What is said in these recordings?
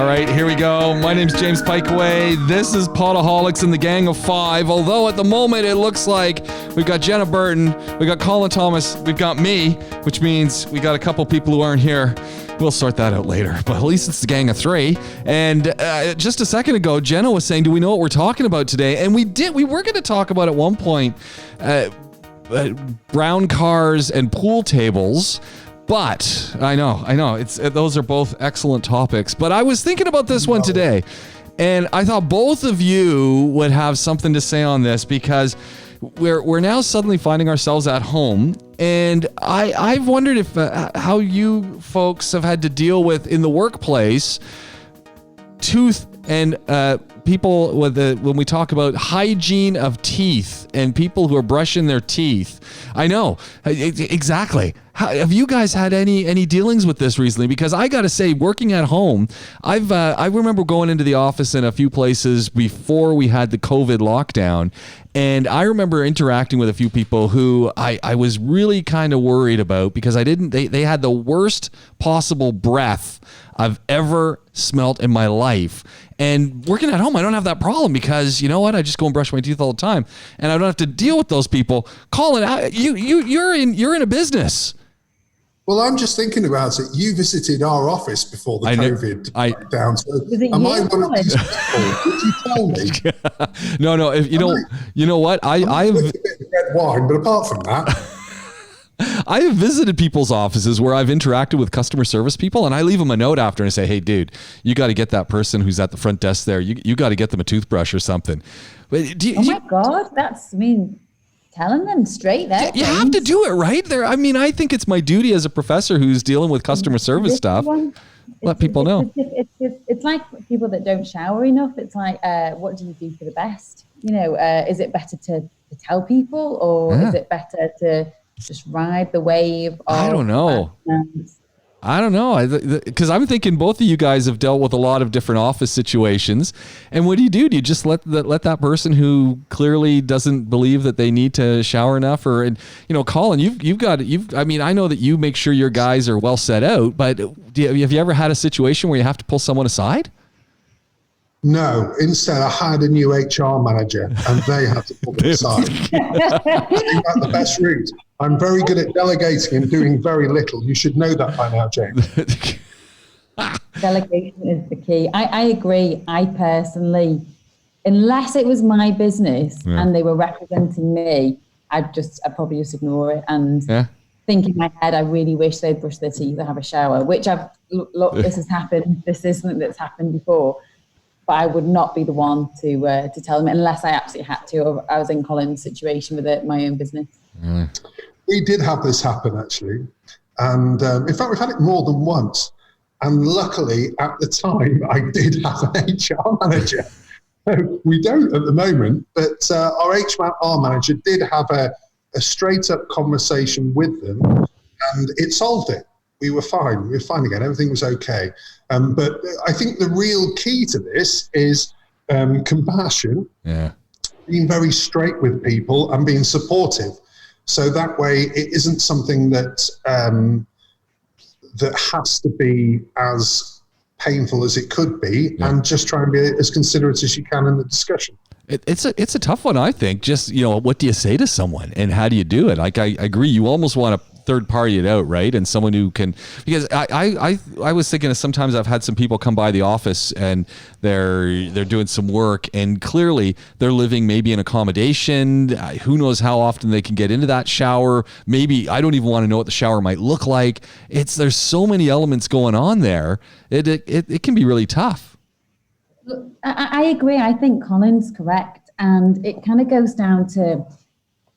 All right, here we go. My name's James Piecowye. This is Podaholiks and the Gang of Five. Although at the moment it looks like we've got Jenna Burton, we've got Colin Thomas, we've got me, which means we got a couple people who aren't here. We'll sort that out later, but at least it's the gang of three. And just a second ago, Jenna was saying, do we know what we're talking about today? And we did. We were going to talk about at one point brown cars and pool tables. But I know, those are both excellent topics. But I was thinking about this one today, and I thought both of you would have something to say on this because we're now suddenly finding ourselves at home, and I've wondered if how you folks have had to deal with in the workplace tooth and people with when we talk about hygiene of teeth and people who are brushing their teeth. I know exactly. Have you guys had any dealings with this recently? Because I got to say, working at home, I remember going into the office in a few places before we had the COVID lockdown, and I remember interacting with a few people who I was really kind of worried about because they had the worst possible breath I've ever smelt in my life. And working at home, I don't have that problem because you know what? I just go and brush my teeth all the time, and I don't have to deal with those people. Colin, you're in a business. Well, I'm just thinking about it. You visited our office before the COVID lockdown. So am I one of these people? Did you tell me? No. You know what? I have a bit of red wine, but apart from that. I have visited people's offices where I've interacted with customer service people, and I leave them a note after and I say, hey, dude, you got to get that person who's at the front desk there. You got to get them a toothbrush or something. But my God, telling them straight there. You have to do it, right? I think it's my duty as a professor who's dealing with customer service stuff. Let people know. It's like people that don't shower enough. It's like, what do you do for the best? Is it better to tell people, or is it better to just ride the wave of I don't know. Because I'm thinking both of you guys have dealt with a lot of different office situations. And what do? Do you just let that person who clearly doesn't believe that they need to shower enough? Colin, I know that you make sure your guys are well set out, but have you ever had a situation where you have to pull someone aside? No, instead I hired a new HR manager and they had to pull them aside. I think that's the best route. I'm very good at delegating and doing very little. You should know that by now, James. Delegation is the key. I agree. I personally, unless it was my business and they were representing me, I'd probably just ignore it and think in my head, I really wish they'd brush their teeth and have a shower, which this has happened. This is something that's happened before. But I would not be the one to tell them unless I absolutely had to. Or I was in Colin's situation with my own business. We did have this happen, actually. And in fact, we've had it more than once. And luckily, at the time, I did have an HR manager. We don't at the moment, but our HR manager did have a straight-up conversation with them, and it solved it. We were fine. We were fine again. Everything was okay. But I think the real key to this is compassion, being very straight with people and being supportive. So that way it isn't something that that has to be as painful as it could be, and just try and be as considerate as you can in the discussion. It's a tough one, I think. Just, what do you say to someone and how do you do it? Like, I agree. You almost want to third party it out, right? And someone who can, because I was thinking of sometimes I've had some people come by the office and they're doing some work and clearly they're living maybe in accommodation. Who knows how often they can get into that shower? Maybe I don't even want to know what the shower might look like. There's so many elements going on there. It can be really tough. Look, I agree. I think Colin's correct. And it kind of goes down to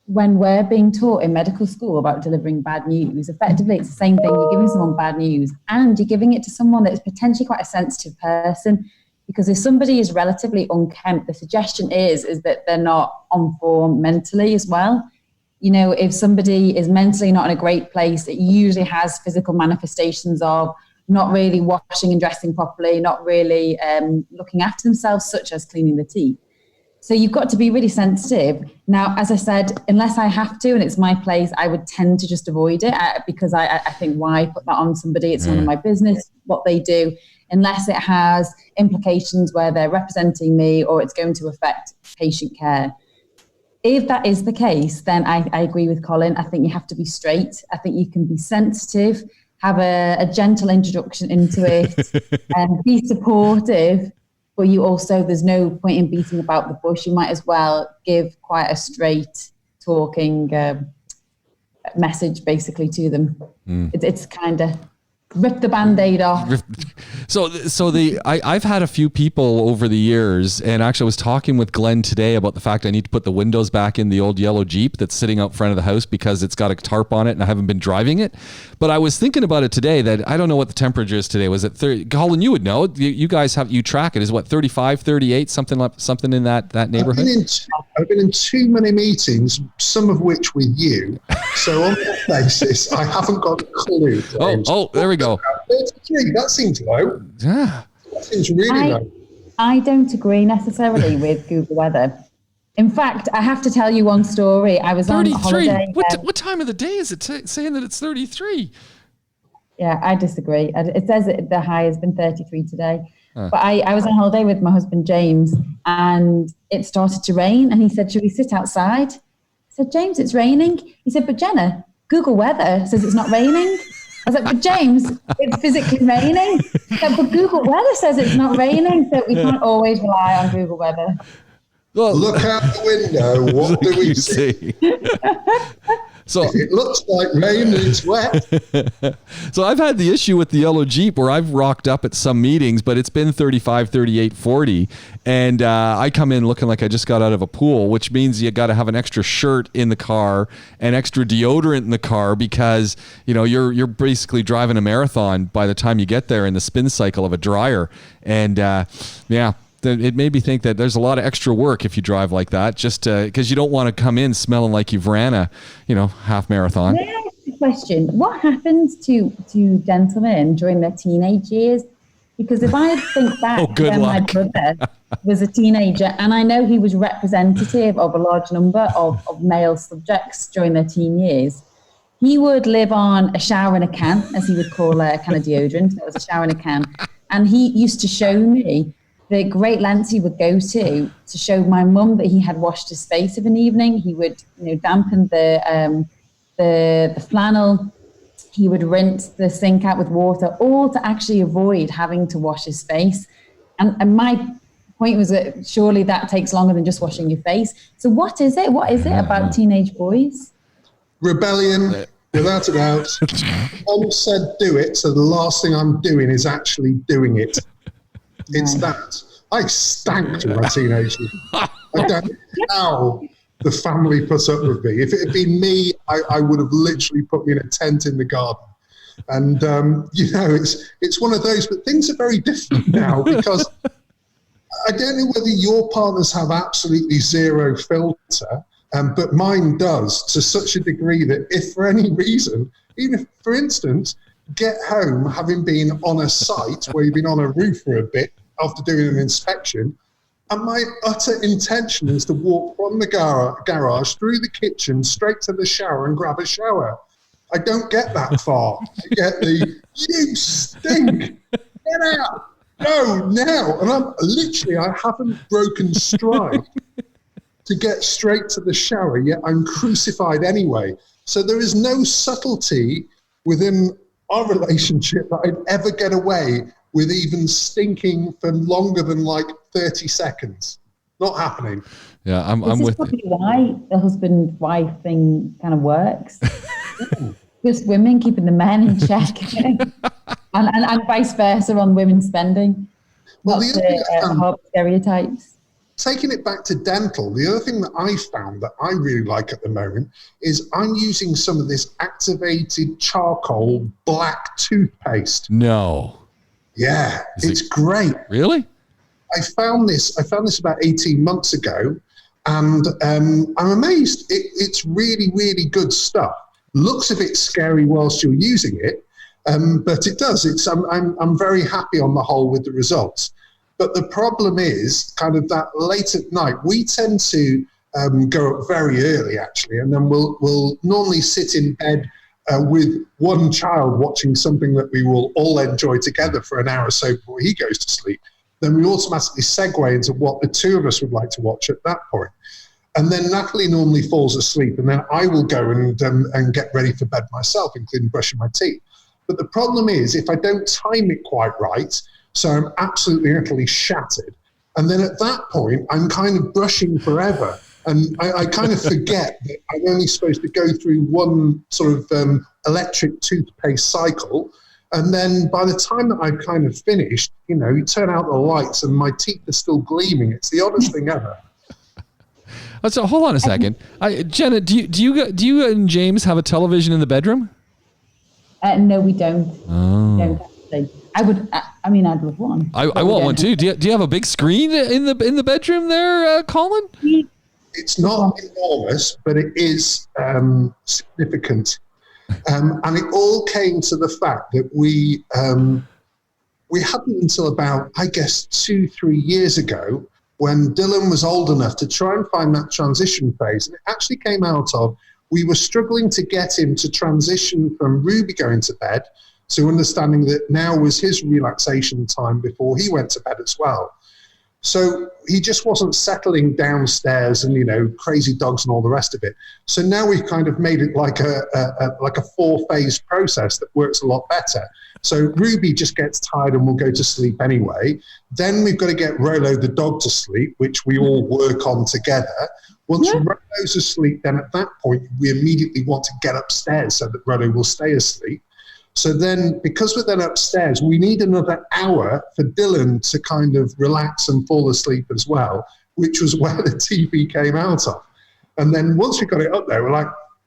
when we're being taught in medical school about delivering bad news, effectively it's the same thing. You're giving someone bad news and you're giving it to someone that's potentially quite a sensitive person, because if somebody is relatively unkempt, the suggestion is that they're not on form mentally as well. If somebody is mentally not in a great place, it usually has physical manifestations of not really washing and dressing properly, not really looking after themselves, such as cleaning the teeth. So you've got to be really sensitive. Now, as I said, unless I have to and it's my place, I would tend to just avoid it because I think, why put that on somebody? It's none of my business what they do, unless it has implications where they're representing me or it's going to affect patient care. If that is the case, then I agree with Colin. I think you have to be straight. I think you can be sensitive, have a gentle introduction into it, and be supportive. But you also, there's no point in beating about the bush. You might as well give quite a straight talking message basically to them. It's kind of rip the Band-Aid off. I've had a few people over the years, and actually I was talking with Glenn today about the fact I need to put the windows back in the old yellow Jeep that's sitting out front of the house because it's got a tarp on it and I haven't been driving it. But I was thinking about it today that I don't know what the temperature is today. Was it 30? Colin, you would know. You guys you track it. Is what, 35, 38, something in that neighborhood? I've been in too many meetings, some of which with you. So on that basis, I haven't got a clue. Oh, there we go. 33, that seems low. Yeah. That seems really low. I don't agree necessarily with Google Weather. In fact, I have to tell you one story. I was 33. On holiday. What time of the day is it saying that it's 33? Yeah, I disagree. It says the high has been 33 today. But I was on holiday with my husband, James, and it started to rain. And he said, should we sit outside? I said, James, it's raining. He said, but Jenna, Google Weather says it's not raining. I was like, but James, it's physically raining. Said, but Google Weather says it's not raining, so we can't always rely on Google Weather. Well, look out the window. What do we see? So it looks like rain and it's wet. So I've had the issue with the yellow Jeep where I've rocked up at some meetings, but it's been 35, 38, 40. And I come in looking like I just got out of a pool, which means you got to have an extra shirt in the car and extra deodorant in the car because, you're basically driving a marathon by the time you get there in the spin cycle of a dryer. And it made me think that there's a lot of extra work if you drive like that, just because you don't want to come in smelling like you've ran a, half marathon. May I ask a question? What happens to gentlemen during their teenage years? Because if I think back when my brother was a teenager, and I know he was representative of a large number of male subjects during their teen years, he would live on a shower in a can, as he would call a can of deodorant. That was a shower in a can. And he used to show me the great lengths he would go to show my mum that he had washed his face of an evening. He would, dampen the flannel. He would rinse the sink out with water, all to actually avoid having to wash his face. And my point was that surely that takes longer than just washing your face. So what is it? What is it about teenage boys? Rebellion, without a doubt. Mom said do it, so the last thing I'm doing is actually doing it. It's that. I stank to my teenagers. I don't know how the family put up with me. If it had been me, I would have literally put me in a tent in the garden. And, it's one of those, but things are very different now because I don't know whether your partners have absolutely zero filter, but mine does to such a degree that if for any reason, even if, for instance, get home having been on a site where you've been on a roof for a bit after doing an inspection, and my utter intention is to walk from the garage through the kitchen straight to the shower and grab a shower. I don't get that far. I get the, you stink, get out, no, now. And I haven't broken stride to get straight to the shower, yet I'm crucified anyway. So there is no subtlety within our relationship that I'd ever get away with even stinking for longer than like 30 seconds. Not happening. Yeah, I'm with you. This is probably why the husband-wife thing kind of works. Just women keeping the men in check. and vice versa on women spending. Well, not the stereotypes. Taking it back to dental, the other thing that I found that I really like at the moment is I'm using some of this activated charcoal black toothpaste. No. Yeah, it's great. Really? I found this about 18 months ago, and I'm amazed. It's really, really good stuff. Looks a bit scary whilst you're using it, but it does. I'm very happy on the whole with the results. But the problem is kind of that late at night, we tend to go up very early, actually, and then we'll normally sit in bed with one child watching something that we will all enjoy together for an hour or so before he goes to sleep. Then we automatically segue into what the two of us would like to watch at that point. And then Natalie normally falls asleep, and then I will go and get ready for bed myself, including brushing my teeth. But the problem is, if I don't time it quite right, so I'm absolutely utterly shattered, and then at that point, I'm kind of brushing forever. And I kind of forget that I'm only supposed to go through one sort of electric toothpaste cycle. And then by the time that I've kind of finished, you turn out the lights and my teeth are still gleaming. It's the oddest thing ever. So hold on a second. Jenna, do you and James have a television in the bedroom? No, we don't. Oh. We don't actually. I'd love one. I want one too. Do you have a big screen in the bedroom there, Colin? It's not enormous, but it is significant. And it all came to the fact that we hadn't until about, I guess, 2-3 years ago, when Dylan was old enough to try and find that transition phase. And it actually came out of, we were struggling to get him to transition from Ruby going to bed to understanding that now was his relaxation time before he went to bed as well. So he just wasn't settling downstairs and, crazy dogs and all the rest of it. So now we've kind of made it like a 4-phase process that works a lot better. So Ruby just gets tired and will go to sleep anyway. Then we've got to get Rolo the dog to sleep, which we all work on together. Once Rolo's asleep, then at that point, we immediately want to get upstairs so that Rolo will stay asleep. So then, because we're then upstairs, we need another hour for Dylan to kind of relax and fall asleep as well, which was where the TV came out of. And then once we got it up there, we're like,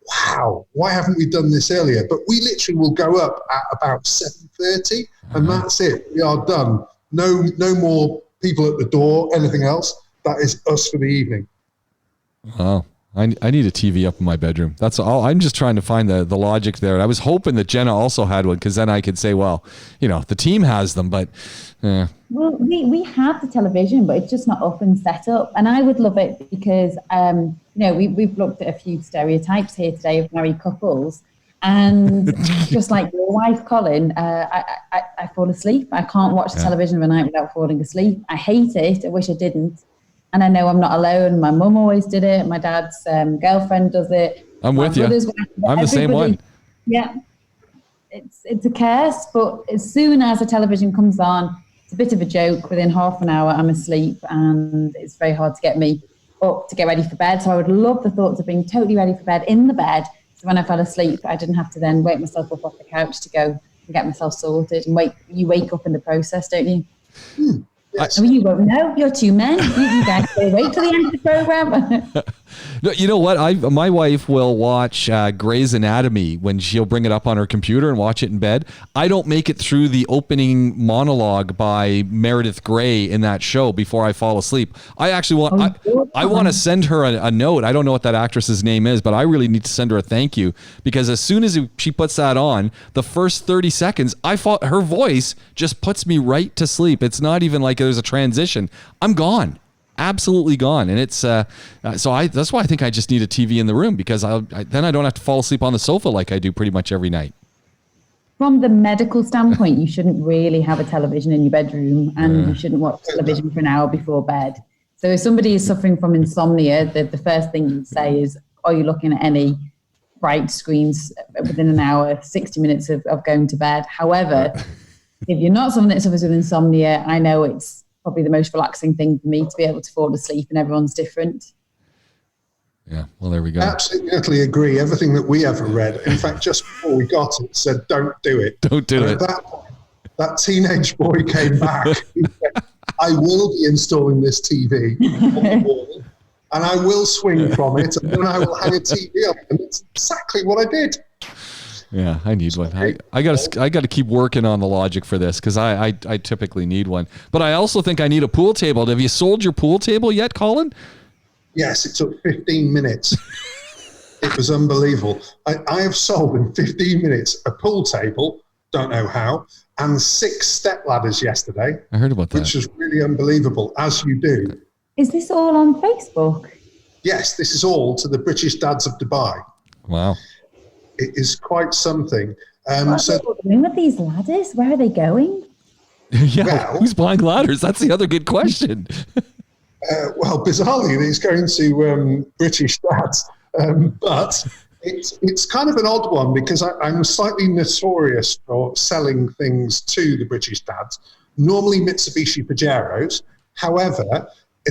wow, why haven't we done this earlier? But we literally will go up at about 7:30, and that's it. We are done. No more people at the door, anything else. That is us for the evening. Wow. I need a TV up in my bedroom. That's all. I'm just trying to find the logic there. I was hoping that Jenna also had one, because then I could say, well, the team has them, but. Well, we have the television, but it's just not up and set up. And I would love it because, we've looked at a few stereotypes here today of married couples. And just like your wife, Colin, I fall asleep. I can't watch the television of a night without falling asleep. I hate it. I wish I didn't. And I know I'm not alone. My mum always did it. My dad's girlfriend does it. I'm with you. I'm the same one. Yeah. It's a curse, but as soon as the television comes on, it's a bit of a joke. Within half an hour, I'm asleep, and it's very hard to get me up to get ready for bed. So I would love the thoughts of being totally ready for bed in the bed. So when I fell asleep, I didn't have to then wake myself up off the couch to go and get myself sorted. And you wake up in the process, don't you? Yes. You won't know. You're two men. You guys stay wait till the end of the program. No, you know what? My wife will watch Grey's Anatomy when she'll bring it up on her computer and watch it in bed. I don't make it through the opening monologue by Meredith Grey in that show before I fall asleep. I actually want I want to send her a note. I don't know what that actress's name is, but I really need to send her a thank you, because as soon as she puts that on, the first 30 seconds, her voice just puts me right to sleep. It's not even like there's a transition. I'm gone. Absolutely gone. And it's that's why I think I just need a TV in the room, because then I don't have to fall asleep on the sofa like I do pretty much every night. From the medical standpoint, you shouldn't really have a television in your bedroom, and you shouldn't watch television for an hour before bed. So if somebody is suffering from insomnia, the first thing you'd say is, are you looking at any bright screens within an hour, 60 minutes of going to bed? However, if you're not someone that suffers with insomnia, I know it's probably the most relaxing thing for me to be able to fall asleep, and everyone's different. Yeah, well, there we go. Absolutely agree. Everything that we ever read, in fact, just before we got it, said, don't do it. Don't do it. At that point, that teenage boy came back. He said, I will be installing this TV on the wall, and I will swing from it, and then I will hang a TV up. And it's exactly what I did. Yeah, I need one. I got to keep working on the logic for this, because I typically need one. But I also think I need a pool table. Have you sold your pool table yet, Colin? Yes, it took 15 minutes. It was unbelievable. I have sold in 15 minutes a pool table, don't know how, and 6 step ladders yesterday. I heard about that. Which was really unbelievable, as you do. Is this all on Facebook? Yes, this is all to the British dads of Dubai. Wow. It is quite something. What are they doing with these ladders? Where are they going? Who's buying ladders? That's the other good question. Well, bizarrely, it's going to British dads. But it's kind of an odd one because I'm slightly notorious for selling things to the British dads, normally Mitsubishi Pajeros. However,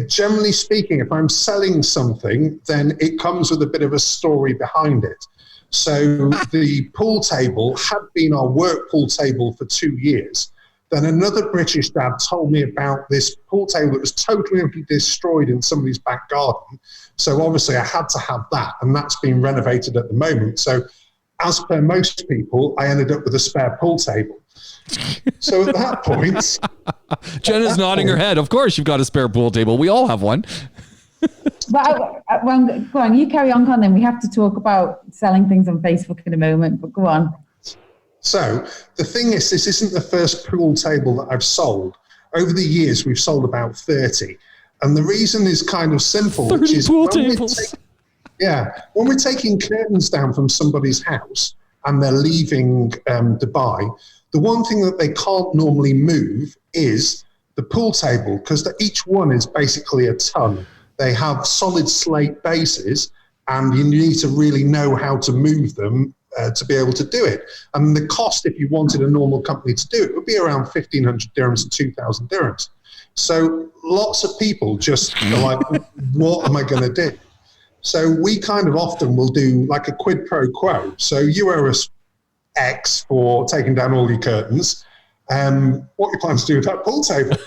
generally speaking, if I'm selling something, then it comes with a bit of a story behind it. So the pool table had been our work pool table for 2 years. Then another British dad told me about this pool table that was totally destroyed in somebody's back garden. So obviously I had to have that, and that's been renovated at the moment. So as per most people, I ended up with a spare pool table. So at that point... Jenna's nodding her head. Of course you've got a spare pool table. We all have one. Well, go on, you carry on, Colin. We have to talk about selling things on Facebook in a moment, but go on. So the thing is, this isn't the first pool table that I've sold. Over the years, we've sold about 30. And the reason is kind of simple, which is pool tables. When we're taking curtains down from somebody's house and they're leaving Dubai, the one thing that they can't normally move is the pool table, because each one is basically a ton. They have solid slate bases, and you need to really know how to move them to be able to do it. And the cost, if you wanted a normal company to do it, would be around 1,500 dirhams to 2,000 dirhams. So lots of people just are like, what am I going to do? So we kind of often will do like a quid pro quo. So you owe us X for taking down all your curtains. What are you planning to do with that pool table?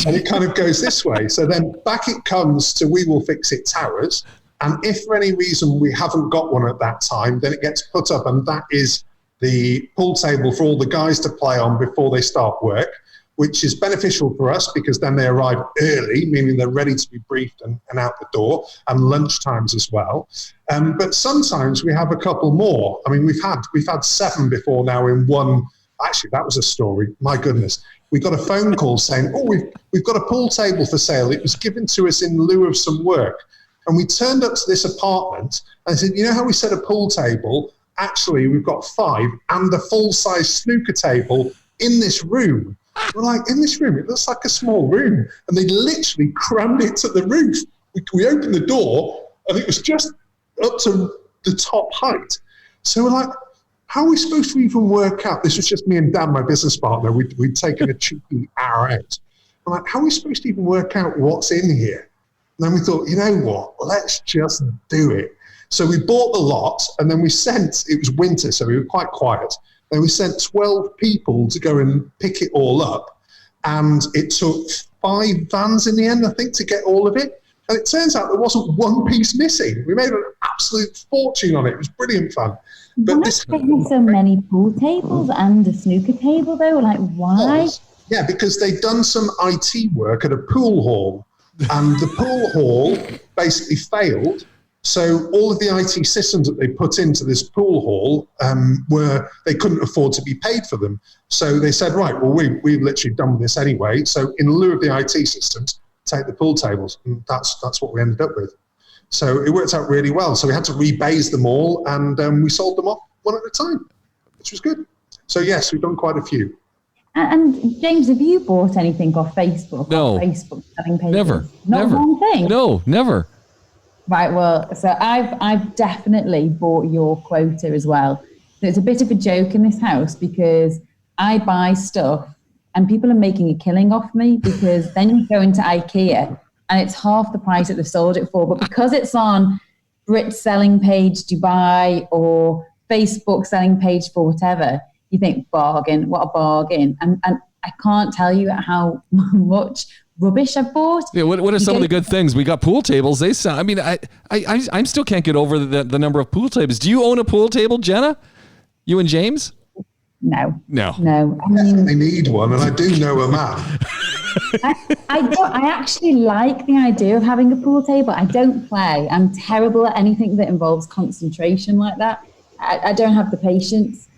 And it kind of goes this way. So then back it comes to We Will Fix It Towers. And if for any reason we haven't got one at that time, then it gets put up, and that is the pool table for all the guys to play on before they start work, which is beneficial for us because then they arrive early, meaning they're ready to be briefed and out the door, and lunch times as well. But sometimes we have a couple more. I mean, we've had 7 before now in one. Actually, that was a story. My goodness. We got a phone call saying, oh, we've got a pool table for sale. It was given to us in lieu of some work. And we turned up to this apartment and said, you know how we said a pool table? Actually, we've got 5 and a full-size snooker table in this room. We're like, in this room? It looks like a small room. And they literally crammed it to the roof. We opened the door and it was just up to the top height. So we're like, how are we supposed to even work out? This was just me and Dan, my business partner. We'd taken a cheeky hour out. I'm like, how are we supposed to even work out what's in here? And then we thought, you know what? Let's just do it. So we bought the lot, and then we sent, it was winter, so we were quite quiet. Then we sent 12 people to go and pick it all up. And it took 5 vans in the end, I think, to get all of it. And it turns out there wasn't one piece missing. We made an absolute fortune on it. It was brilliant fun. But this have so many pool tables and a snooker table, though. Like, why? Yeah, because they'd done some IT work at a pool hall, and the pool hall basically failed. So all of the IT systems that they put into this pool hall they couldn't afford to be paid for them. So they said, right, well, we've literally done this anyway. So in lieu of the IT systems, take the pool tables, and that's what we ended up with. So it worked out really well. So we had to rebase them all, and we sold them off one at a time, which was good. So yes, we've done quite a few. And James, have you bought anything off Facebook? No. Off Facebook selling pages? Never. Not never. one thing? No, never. Right, well, so I've definitely bought your quota as well. It's a bit of a joke in this house because I buy stuff and people are making a killing off me because then you go into IKEA and it's half the price that they've sold it for. But because it's on Brit selling page Dubai or Facebook selling page for whatever, you think, bargain, what a bargain. And I can't tell you how much rubbish I've bought. Yeah, what are some of the good things? We got pool tables. They sound, I mean, I still can't get over the number of pool tables. Do you own a pool table, Jenna? You and James? No. I mean, I need one, and I do know a man. I actually like the idea of having a pool table. I don't play. I'm terrible at anything that involves concentration like that. I don't have the patience.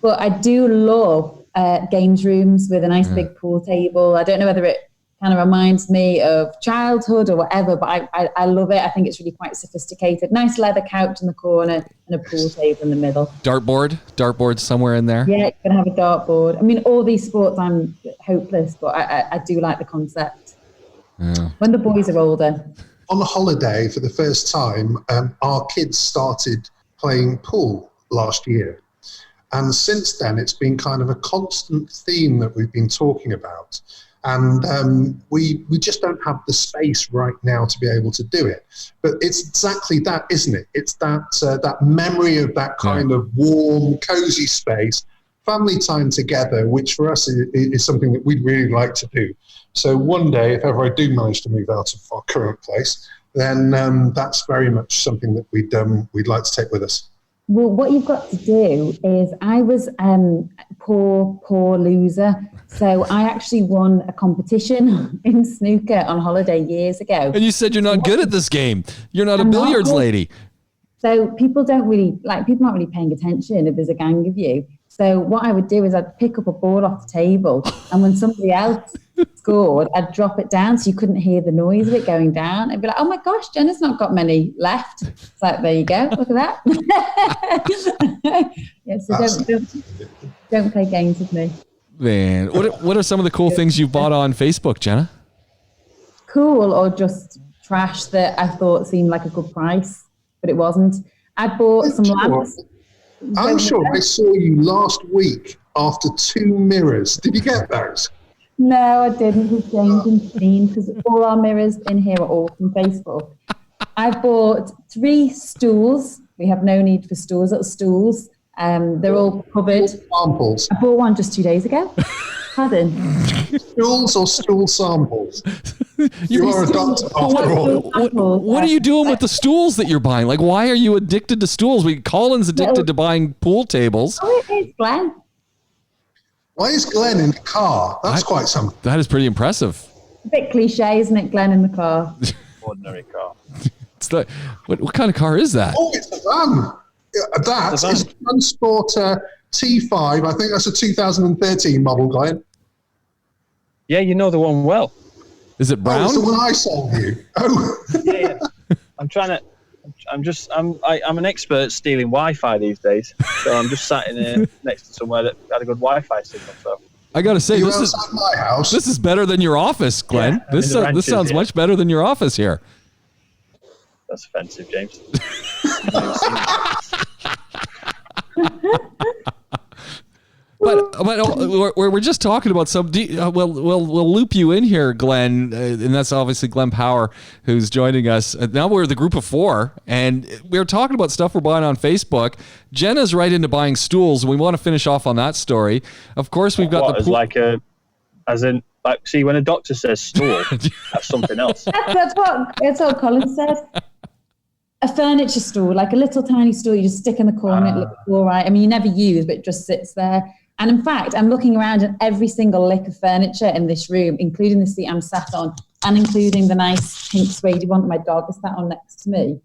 But I do love games rooms with a nice big pool table. I don't know whether it kind of reminds me of childhood or whatever, but I love it. I think it's really quite sophisticated. Nice leather couch in the corner and a pool table in the middle. Dartboard somewhere in there. Yeah, you can have a dartboard. I mean, all these sports, I'm hopeless, but I do like the concept. Yeah. When the boys are older. On a holiday for the first time, our kids started playing pool last year. And since then, it's been kind of a constant theme that we've been talking about. And we just don't have the space right now to be able to do it. But it's exactly that, isn't it? It's that memory of that kind of warm, cozy space, family time together, which for us is something that we'd really like to do. So one day, if ever I do manage to move out of our current place, then that's very much something that we'd like to take with us. Well, what you've got to do is, I was poor loser. So I actually won a competition in snooker on holiday years ago. And you said you're not good at this game. You're not a billiards lady. So people aren't really paying attention if there's a gang of you. So what I would do is I'd pick up a ball off the table, and when somebody else scored, I'd drop it down so you couldn't hear the noise of it going down. I'd be like, oh my gosh, Jenna's not got many left. It's like, there you go, look at that. Yeah, so don't play games with me. Man, what are some of the cool things you've bought on Facebook, Jenna? Cool, or just trash that I thought seemed like a good price, but it wasn't. I bought some lamps. I'm sure I saw you last week after 2 mirrors. Did you get those? No, I didn't. With James and Dean, because all our mirrors in here are all from Facebook. I bought 3 stools. We have no need for stools, little stools. They're all covered. Samples. I bought one just 2 days ago. Pardon? Stools or stool samples? You are a doctor after all. What are you doing with the stools that you're buying? Like, why are you addicted to stools? Colin's addicted to buying pool tables. Oh, it's Glenn. Why is Glenn in the car? That's quite something. That is pretty impressive. A bit cliche, isn't it, Glenn in the car? Ordinary car. What kind of car is that? Oh, it's a van. That is a Transporter T5. I think that's a 2013 model, Glenn. Yeah, you know the one well. Is it brown? Oh, it's the one I sold you. Oh. Yeah. I'm an expert at stealing Wi-Fi these days. So I'm just sat in here next to somewhere that had a good Wi-Fi signal. So I got to say, this is my house. This is better than your office, Glenn. Yeah, this sounds much better than your office here. That's offensive, James. But we're just talking about some. We'll loop you in here, Glenn, and that's obviously Glenn Power, who's joining us. Now we're the group of 4, and we're talking about stuff we're buying on Facebook. Jenna's right into buying stools, and we want to finish off on that story. Of course, we've got see, when a doctor says stool, that's something else. That's what Colin said. A furniture stool, like a little tiny stool you just stick in the corner, it looks all right. I mean, you never use, but it just sits there. And in fact, I'm looking around at every single lick of furniture in this room, including the seat I'm sat on, and including the nice pink suede one that my dog is sat on next to me.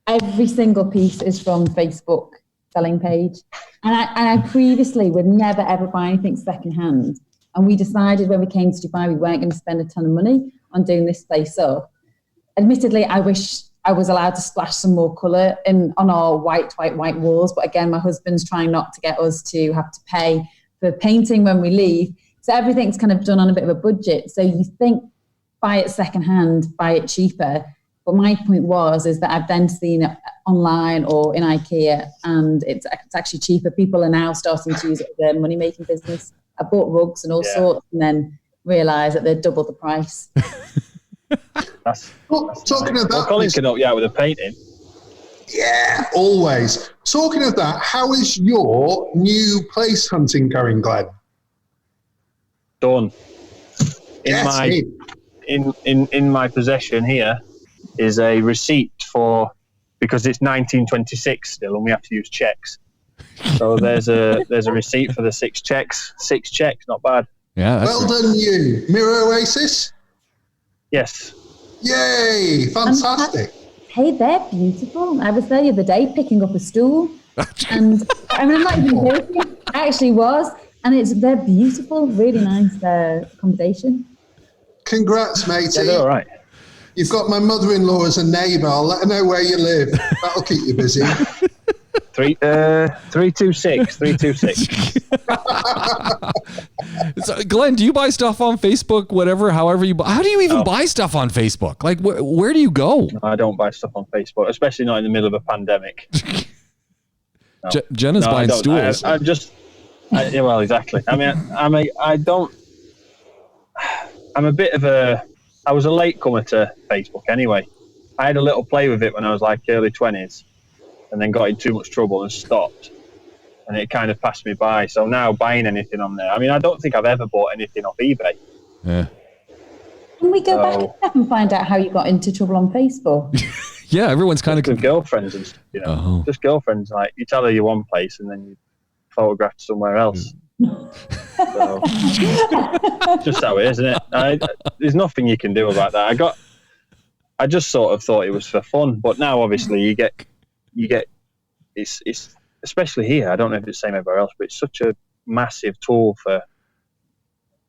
Every single piece is from Facebook selling page. And I previously would never, ever buy anything secondhand. And we decided when we came to Dubai, we weren't going to spend a ton of money on doing this place up. Admittedly, I wish I was allowed to splash some more colour on our white walls. But again, my husband's trying not to get us to have to pay for painting when we leave. So everything's kind of done on a bit of a budget. So you think, buy it secondhand, buy it cheaper. But my point is that I've then seen it online or in IKEA, and it's actually cheaper. People are now starting to use it as a money-making business. I bought rugs and all sorts, and then realised that they're double the price. Talking of that, Colin can help you out with a painting. Yeah, always. Talking of that, how is your new place hunting going, Glenn? Done. In my possession here is a receipt for, because it's 1926 still, and we have to use checks. So there's a receipt for the 6 checks. 6 checks, not bad. Yeah. Well done, you. Mirror Oasis? Yes. Yay! Fantastic. Hey, they're beautiful. I was there the other day picking up a stool. And I mean, I'm not even joking. I actually was. And they're beautiful, really nice accommodation. Congrats, matey. Yeah, they're all right. You've got my mother-in-law as a neighbour. I'll let her know where you live. That'll keep you busy. 326. So, Glenn, do you buy stuff on Facebook, however you buy? How do you even buy stuff on Facebook? Like, where do you go? I don't buy stuff on Facebook, especially not in the middle of a pandemic. No. Jenna's buying stools. Well, exactly. I mean, I was a latecomer to Facebook anyway. I had a little play with it when I was like early 20s and then got in too much trouble and stopped. And it kind of passed me by. So now buying anything on there, I mean, I don't think I've ever bought anything off eBay. Yeah. Can we go back and find out how you got into trouble on Facebook? Yeah, everyone's kind of with girlfriends and stuff, just girlfriends. Like you tell her you're one place and then you photographed somewhere else. So, just how it is, isn't it? There's nothing you can do about that. I just sort of thought it was for fun, but now obviously you get it's especially here. I don't know if it's the same everywhere else, but it's such a massive tool for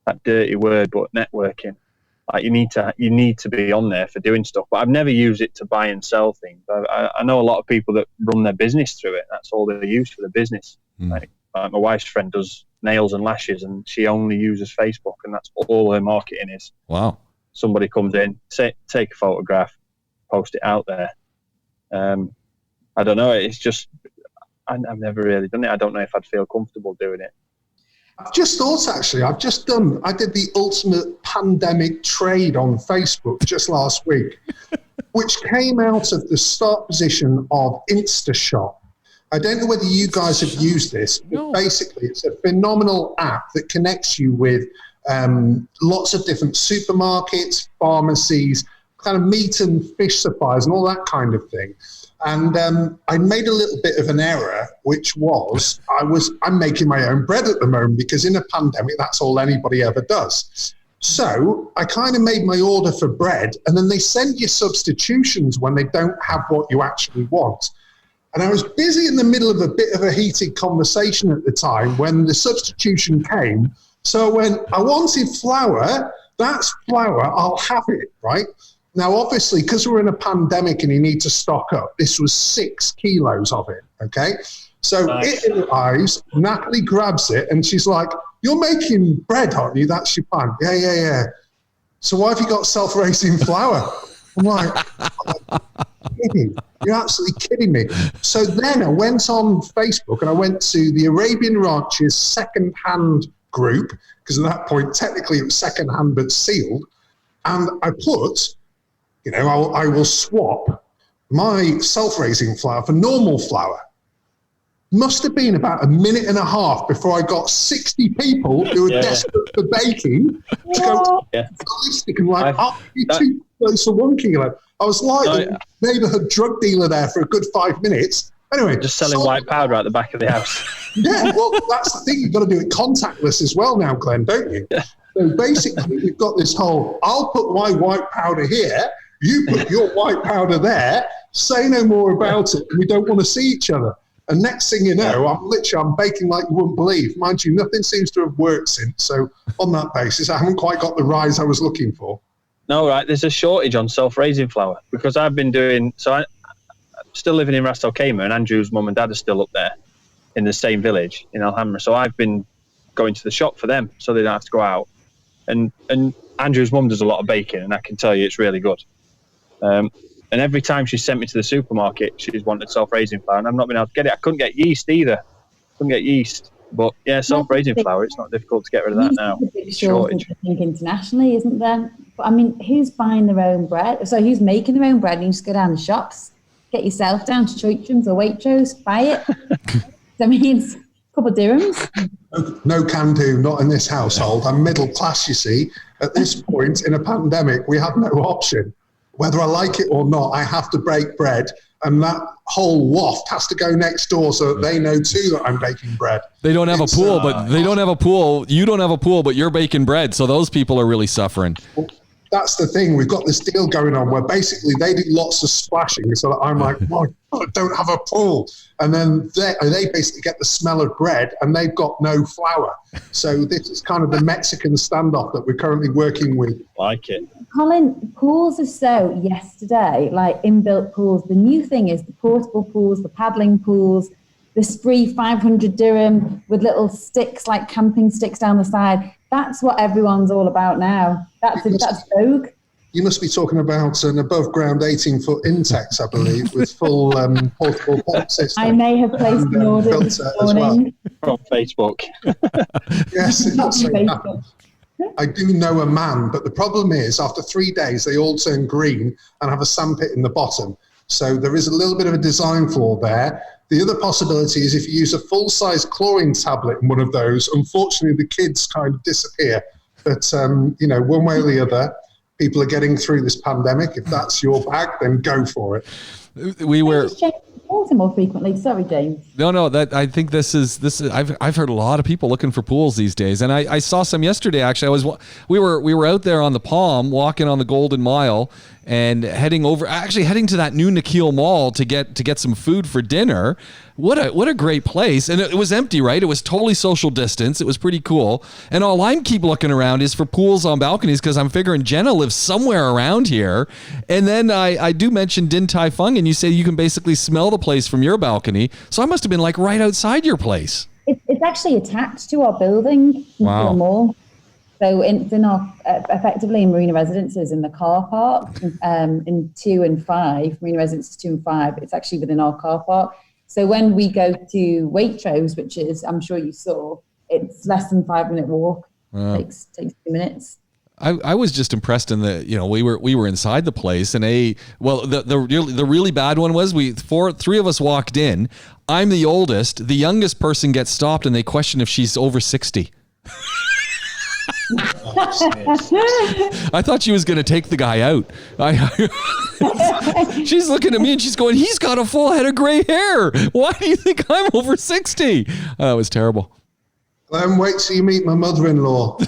that dirty word, but networking. Like you need to be on there for doing stuff, but I've never used it to buy and sell things. I know a lot of people that run their business through it. That's all they use for the business. Like my wife's friend does nails and lashes, and she only uses Facebook, and that's all her marketing is. Wow. Somebody comes in, take a photograph, post it out there. I don't know. It's just I've never really done it. I don't know if I'd feel comfortable doing it. I've just thought, actually, I did the ultimate pandemic trade on Facebook just last week, which came out of the start position of InstaShop. I don't know whether you guys have used this, but basically it's a phenomenal app that connects you with lots of different supermarkets, pharmacies, kind of meat and fish suppliers and all that kind of thing. And I made a little bit of an error, which was I'm making my own bread at the moment because in a pandemic, that's all anybody ever does. So I kind of made my order for bread, and then they send you substitutions when they don't have what you actually want. And I was busy in the middle of a bit of a heated conversation at the time when the substitution came. So I went, I wanted flour. That's flour. I'll have it, right? Now, obviously, because we're in a pandemic and you need to stock up, this was 6 kilos of it, okay? So nice. It arrives, Natalie grabs it, and she's like, you're making bread, aren't you? That's your plan. Yeah. So why have you got self-raising flour? I'm like, kidding. You're absolutely kidding me. So then I went on Facebook and I went to the Arabian Ranches second-hand group, because at that point, technically it was second-hand but sealed, and I put... I will swap my self-raising flour for normal flour. Must have been about a minute and a half before I got 60 people who were desperate for baking to go ballistic and like, I'll give you 2 kilos for 1 kilo. I was like a neighbourhood drug dealer there for a good 5 minutes. Anyway, just selling white powder at the back of the house. Yeah, well, that's the thing. You've got to do it contactless as well now, Glenn, don't you? Yeah. So basically, we've got this whole, I'll put my white powder here, you put your white powder there, say no more about it, we don't want to see each other. And next thing you know, I'm baking like you wouldn't believe. Mind you, nothing seems to have worked since. So on that basis, I haven't quite got the rise I was looking for. No, right. There's a shortage on self-raising flour because I've been doing, I'm still living in Rastokamer, and Andrew's mum and dad are still up there in the same village in Alhambra. So I've been going to the shop for them so they don't have to go out. And Andrew's mum does a lot of baking, and I can tell you it's really good. And every time she sent me to the supermarket, she's wanted self-raising flour, and I've not been able to get it. I couldn't get yeast either. But yeah, self-raising flour, it's not difficult to get rid of that now. It's shortage. I think internationally, isn't there? But I mean, who's buying their own bread? So who's making their own bread? And you just go down the shops, get yourself down to Choicham's or Waitrose, buy it. I mean, it's a couple of dirhams. No can do, not in this household. I'm middle class, you see. At this point in a pandemic, we have no option. Whether I like it or not, I have to break bread, and that whole waft has to go next door so that they know too that I'm baking bread. They don't have a pool, but they don't have a pool. You don't have a pool, but you're baking bread, so those people are really suffering. that's the thing. We've got this deal going on where basically they do lots of splashing. So that I'm like, well, I don't have a pool. And then they basically get the smell of bread and they've got no flour. So this is kind of the Mexican standoff that we're currently working with. Like it. Colin, pools are so yesterday, like inbuilt pools. The new thing is the portable pools, the paddling pools, the spree 500 dirham with little sticks, like camping sticks down the side. That's what everyone's all about now. That's vogue. You must be talking about an above-ground 18-foot Intex, I believe, with full portable pump system. I may have placed an order this morning. From Facebook. Yes, it does say that. I do know a man, but the problem is after 3 days, they all turn green and have a sandpit in the bottom. So there is a little bit of a design flaw there. The other possibility is if you use a full-size chlorine tablet in one of those, unfortunately, the kids kind of disappear. But, one way or the other, people are getting through this pandemic. If that's your bag, then go for it. We were water more frequently. Sorry, James. No. That I think this is. I've heard a lot of people looking for pools these days, and I saw some yesterday. Actually, we were out there on the Palm, walking on the Golden Mile, and heading to that new Nakheel Mall to get some food for dinner. What a great place. And it was empty, right? It was totally social distance. It was pretty cool. And all I keep looking around is for pools on balconies because I'm figuring Jenna lives somewhere around here. And then I do mention Din Tai Fung, and you say you can basically smell the place from your balcony. So I must have been like right outside your place. It's actually attached to our building. Wow. Mall. So it's in our, effectively in Marina Residences in the car park, in 2 and 5, Marina Residences 2 and 5, it's actually within our car park. So when we go to Waitrose, which is, I'm sure you saw, it's less than 5-minute walk. Takes 2 minutes. I was just impressed in the, we were inside the place, and the really bad one was three of us walked in. I'm the oldest. The youngest person gets stopped and they question if she's over 60. I thought she was going to take the guy out. She's looking at me and she's going, he's got a full head of gray hair. Why do you think I'm over 60? That was terrible. Wait till you meet my mother-in-law.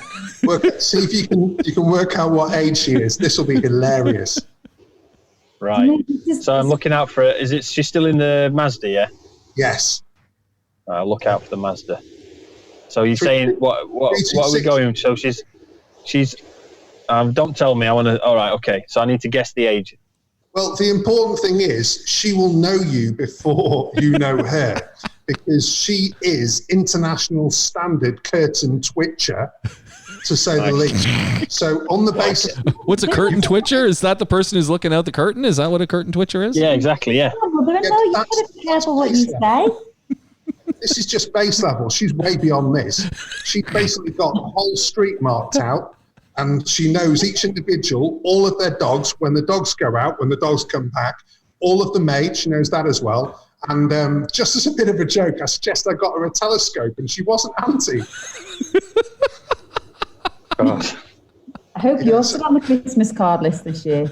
See if you can work out what age she is. This will be hilarious. Right. So I'm looking out for it. She's still in the Mazda, yeah? Yes. I'll look out for the Mazda. So you're saying what are we going? So she's don't tell me. I want to. All right, okay. So I need to guess the age. Well, the important thing is she will know you before you know her, because she is international standard curtain twitcher, to say the least. So on the basis, what's a curtain twitcher? Is that the person who's looking out the curtain? Is that what a curtain twitcher is? Yeah, exactly. Yeah. You gotta be careful what you say. This is just base level. She's way beyond this. She's basically got the whole street marked out, and she knows each individual, all of their dogs, when the dogs go out, when the dogs come back, all of the maids, she knows that as well. And just as a bit of a joke, I suggest I got her a telescope, and she wasn't anti. God. I hope you're still on the Christmas card list this year.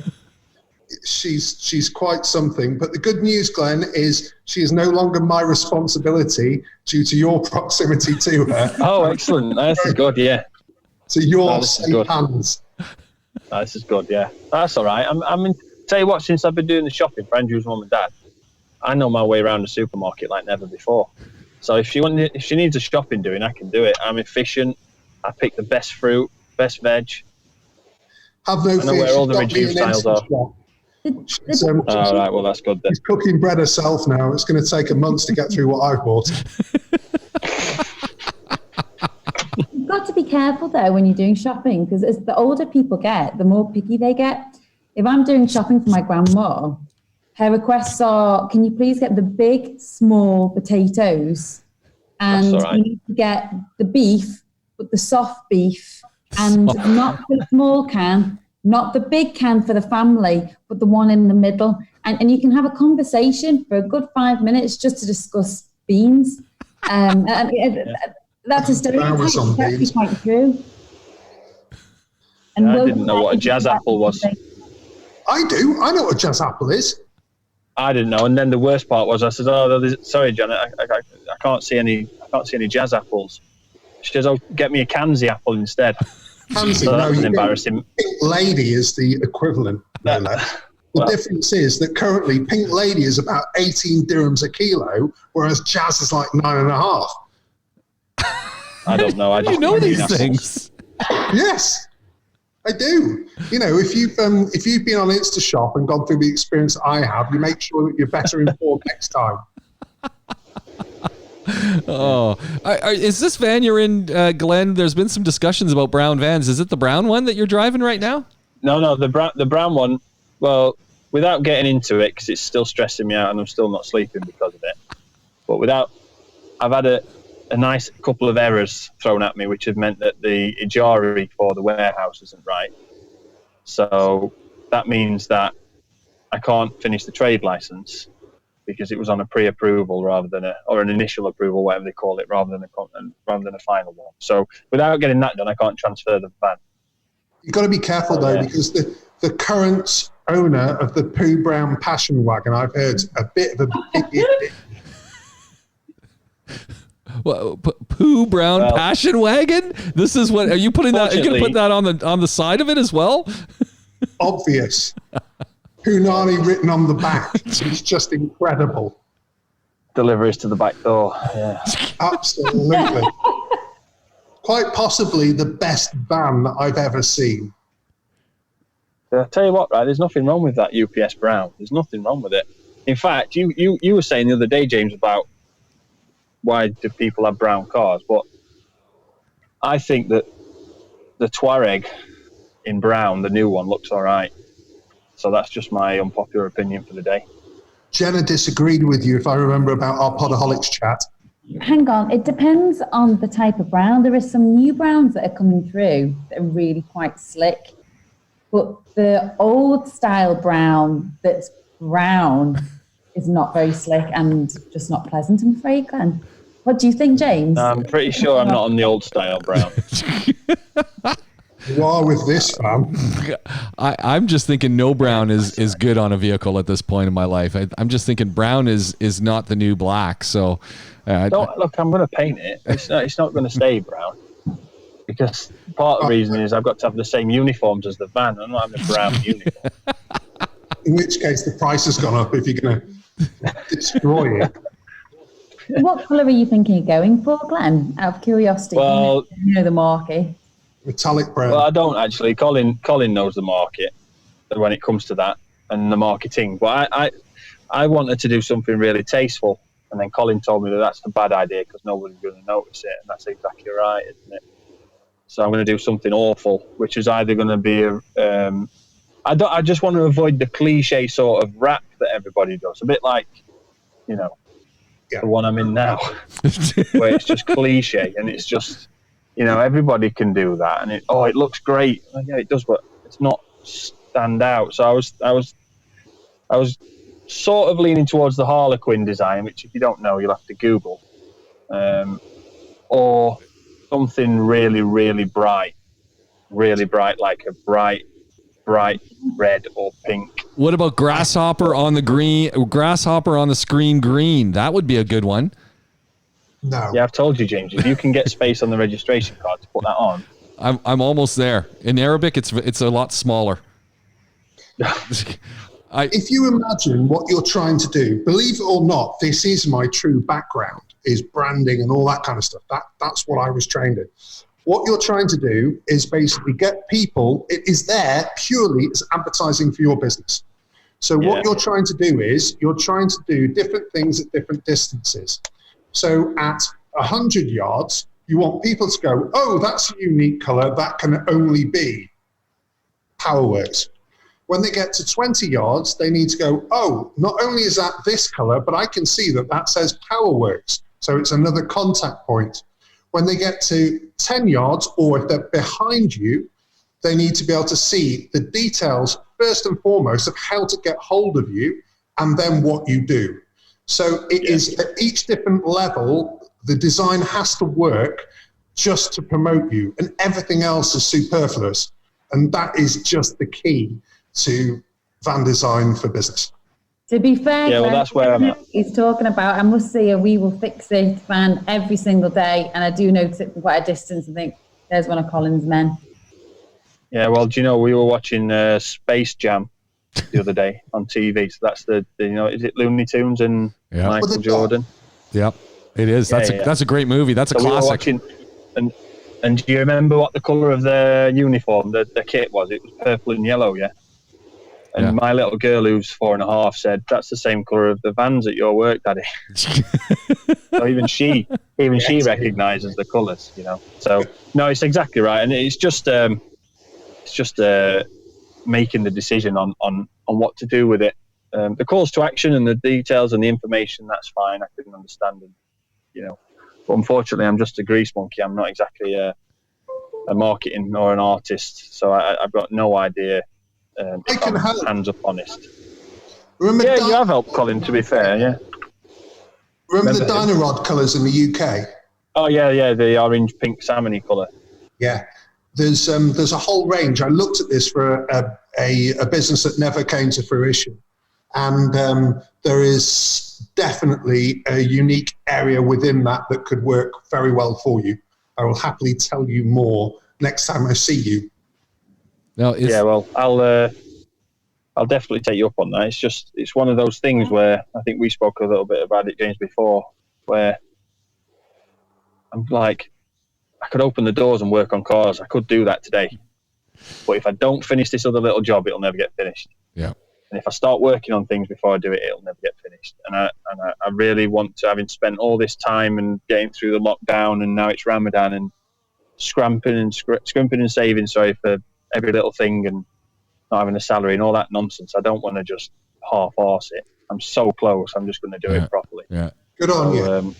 She's quite something. But the good news, Glenn, is she is no longer my responsibility due to your proximity to her. Oh, excellent. This is good, yeah. So your safe hands. This is good, yeah. That's all right. Tell you what, since I've been doing the shopping for Andrew's mum and dad, I know my way around the supermarket like never before. So if she needs a shopping doing, I can do it. I'm efficient. I pick the best fruit, best veg. Have no fear. I know where all the reduced styles are. All right, well, that's good then. She's cooking bread herself now. It's going to take her months to get through what I've bought. You've got to be careful, though, when you're doing shopping, because as the older people get, the more picky they get. If I'm doing shopping for my grandma, her requests are, can you please get the big, small potatoes? And you need to get the beef, but the soft beef, and not the small can, not the big can for the family, but the one in the middle. And you can have a conversation for a good 5 minutes just to discuss beans. That's a stereotype. That's actually quite true. And I didn't know what a jazz apple was. I do. I know what a jazz apple is. I didn't know. And then the worst part was I said, sorry, Jenna, I can't see any jazz apples. She says, "Oh, get me a Kanzi apple instead." Pansy, So no, that was you embarrassing. Pink Lady is the equivalent. No, no. The difference is that currently Pink Lady is about 18 dirhams a kilo, whereas Jazz is like 9.5. I don't know. I You just know like these apples. things. Yes, I do. You know, if you've been on InstaShop and gone through the experience I have, you make sure that you're better informed next time. Oh, is this van you're in, Glenn? There's been some discussions about brown vans. Is it the brown one that you're driving right now? No, the brown one. Well, without getting into it, because it's still stressing me out and I'm still not sleeping because of it. But I've had a nice couple of errors thrown at me, which have meant that the ijari for the warehouse isn't right. So that means that I can't finish the trade license because it was on a pre-approval rather than an initial approval, whatever they call it, rather than a final one. So without getting that done, I can't transfer the van. You've got to be careful though, because the current owner of the Pooh Brown Passion Wagon, I've heard a bit of a Well, Pooh Brown Passion Wagon. This is what are you putting that? Are you going to put that on the side of it as well? Obvious. Punani written on the back. It's just incredible. Deliveries to the back door. Yeah. Absolutely. Quite possibly the best van that I've ever seen. I'll tell you what, right? There's nothing wrong with that UPS Brown. There's nothing wrong with it. In fact, you were saying the other day, James, about why do people have brown cars? But I think that the Touareg in brown, the new one, looks all right. So that's just my unpopular opinion for the day. Jenna disagreed with you, if I remember, about our Podaholiks chat. Hang on, it depends on the type of brown. There are some new browns that are coming through that are really quite slick. But the old style brown that's brown is not very slick and just not pleasant, I'm afraid, Glenn. What do you think, James? I'm pretty sure I'm not on the old style brown. You are with this, fam. I'm just thinking no brown is good on a vehicle at this point in my life. I'm just thinking brown is not the new black. So, look, I'm going to paint it. It's not going to stay brown because part of the reason is I've got to have the same uniforms as the van. I'm not having a brown uniform. In which case, the price has gone up if you're going to destroy it. What colour are you thinking of going for, Glenn? Out of curiosity, well, you know the market. Metallic brown. Well, I don't actually. Colin knows the market when it comes to that and the marketing. But I wanted to do something really tasteful, and then Colin told me that that's a bad idea because nobody's going to notice it, and that's exactly right, isn't it? So I'm going to do something awful, which is either going to be I just want to avoid the cliche sort of rap that everybody does, a bit like, the one I'm in now, where it's just cliche and it's just. Everybody can do that, and it looks great. Yeah, it does, but it's not stand out. So I was sort of leaning towards the Harlequin design, which if you don't know, you'll have to Google, or something really, really bright, like a bright red or pink. What about grasshopper on the screen green? That would be a good one. No. Yeah, I've told you, James. If you can get space on the registration card to put that on, I'm almost there. In Arabic, it's a lot smaller. If you imagine what you're trying to do, believe it or not, this is my true background, is branding and all that kind of stuff. That's what I was trained in. What you're trying to do is basically get people, it is there purely as advertising for your business. So what you're trying to do is you're trying to do different things at different distances. So at 100 yards, you want people to go, oh, that's a unique color. That can only be Powerworks. When they get to 20 yards, they need to go, oh, not only is that this color, but I can see that says Powerworks. So it's another contact point. When they get to 10 yards, or if they're behind you, they need to be able to see the details, first and foremost, of how to get hold of you and then what you do. So it is at each different level, the design has to work just to promote you, and everything else is superfluous. And that is just the key to van design for business. To be fair, Yeah, well, that's where I'm at. he's talking about, I must say, we will fix it fan every single day. And I do notice it from quite a distance and think, there's one of Colin's men. Yeah, well, do you know, we were watching Space Jam the other day on TV. So that's the is it Looney Tunes and Michael Jordan? Yep, it is. That's a great movie. That's a classic. We were watching, and do you remember what the colour of their uniform, the kit was? It was purple and yellow, yeah? And my little girl, who's 4.5, said, "That's the same colour of the vans at your work, Daddy." So even she recognises the colours, So no, it's exactly right, and it's just making the decision on what to do with it. The calls to action and the details and the information, that's fine. I can understand, But unfortunately, I'm just a grease monkey. I'm not exactly a marketing or an artist, so I've got no idea. I can help. Hands up, honest. Remember you have helped, Colin. To be fair, yeah. Remember the Dynarod colours in the UK? Oh yeah, the orange, pink, salmony colour. Yeah, there's a whole range. I looked at this for a business that never came to fruition, and there is definitely a unique area within that could work very well for you. I will happily tell you more next time I see you. No, well, I'll definitely take you up on that. It's one of those things where I think we spoke a little bit about it, James, before, where I'm like, I could open the doors and work on cars. I could do that today. But if I don't finish this other little job, it'll never get finished. Yeah. And if I start working on things before I do it, it'll never get finished. And I really want to, having spent all this time and getting through the lockdown, and now it's Ramadan, and scrimping and saving, for every little thing, and not having a salary and all that nonsense. I don't want to just half-arse it. I'm so close. I'm just going to do it properly. Yeah. Good on you.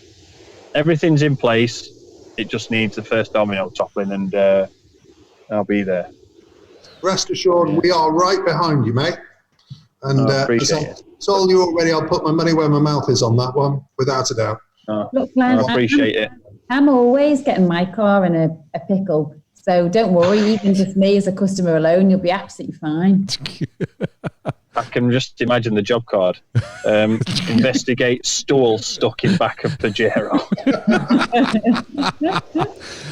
Everything's in place. It just needs the first domino toppling, and I'll be there. Rest assured, we are right behind you, mate. And appreciate it. Told you already, I'll put my money where my mouth is on that one, without a doubt. Look, Glenn, I appreciate it. I'm always getting my car in a pickle. So don't worry, even just me as a customer alone, you'll be absolutely fine. I can just imagine the job card. Investigate stool stuck in back of Pajero.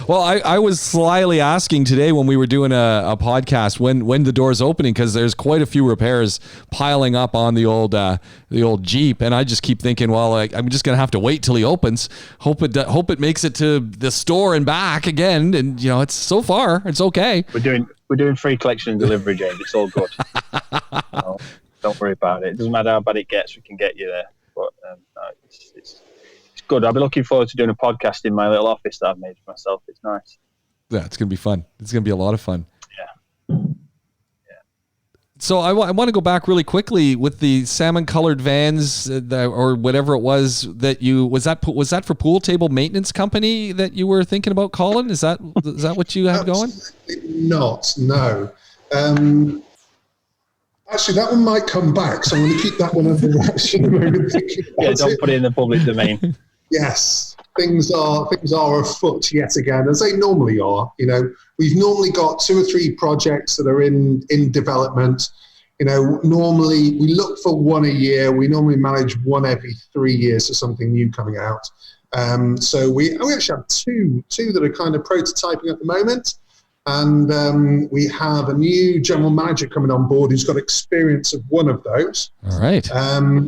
Well, I was slyly asking today when we were doing a podcast when the door's opening, because there's quite a few repairs piling up on the old Jeep, and I just keep thinking, well, I'm just gonna have to wait till he opens. Hope it makes it to the store and back again, and it's so far it's okay. We're doing free collection and delivery, James. It's all good. So, don't worry about it. It doesn't matter how bad it gets. We can get you there. But it's good. I'll be looking forward to doing a podcast in my little office that I've made for myself. It's nice. Yeah, it's going to be fun. It's going to be a lot of fun. Yeah. So I want to go back really quickly with the salmon-colored vans or whatever it was that was that for pool table maintenance company that you were thinking about, Colin? Is that what you have going? Not, no. Actually, that one might come back, so I'm going to keep that one under wraps for the moment. Don't put it in the public domain. Yes, things are afoot yet again, as they normally are. We've normally got 2 or 3 projects that are in development. Normally we look for one a year. We normally manage one every 3 years for something new coming out. So we actually have two that are kind of prototyping at the moment. And we have a new general manager coming on board who's got experience of one of those. All right.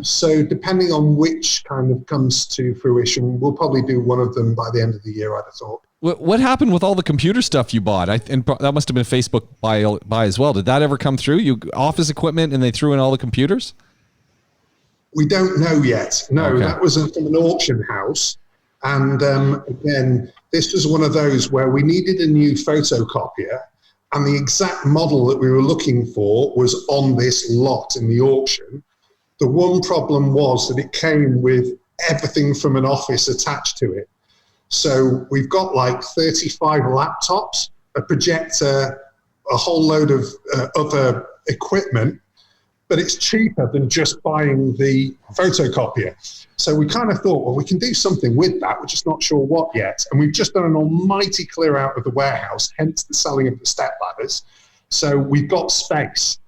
So depending on which kind of comes to fruition, we'll probably do one of them by the end of the year, I'd have thought. What happened with all the computer stuff you bought? And that must have been Facebook buy as well. Did that ever come through? Office equipment, and they threw in all the computers? We don't know yet. No, okay. That was from an auction house. And again, this was one of those where we needed a new photocopier, and the exact model that we were looking for was on this lot in the auction. The one problem was that it came with everything from an office attached to it. So we've got like 35 laptops, a projector, a whole load of other equipment, but it's cheaper than just buying the photocopier. So we kind of thought, well, we can do something with that. We're just not sure what yet. And we've just done an almighty clear out of the warehouse, hence the selling of the step ladders. So we've got space.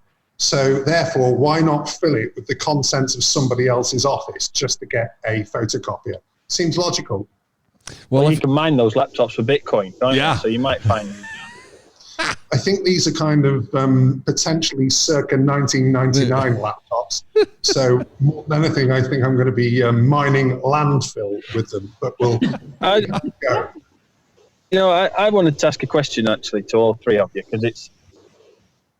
So therefore, why not fill it with the contents of somebody else's office just to get a photocopier? Seems logical. Well, you can mine those laptops for Bitcoin, can't you? So you might find... I think these are kind of potentially circa 1999 laptops. So more than anything, I think I'm going to be mining landfill with them. But we'll go. You know, I wanted to ask a question actually to all three of you, because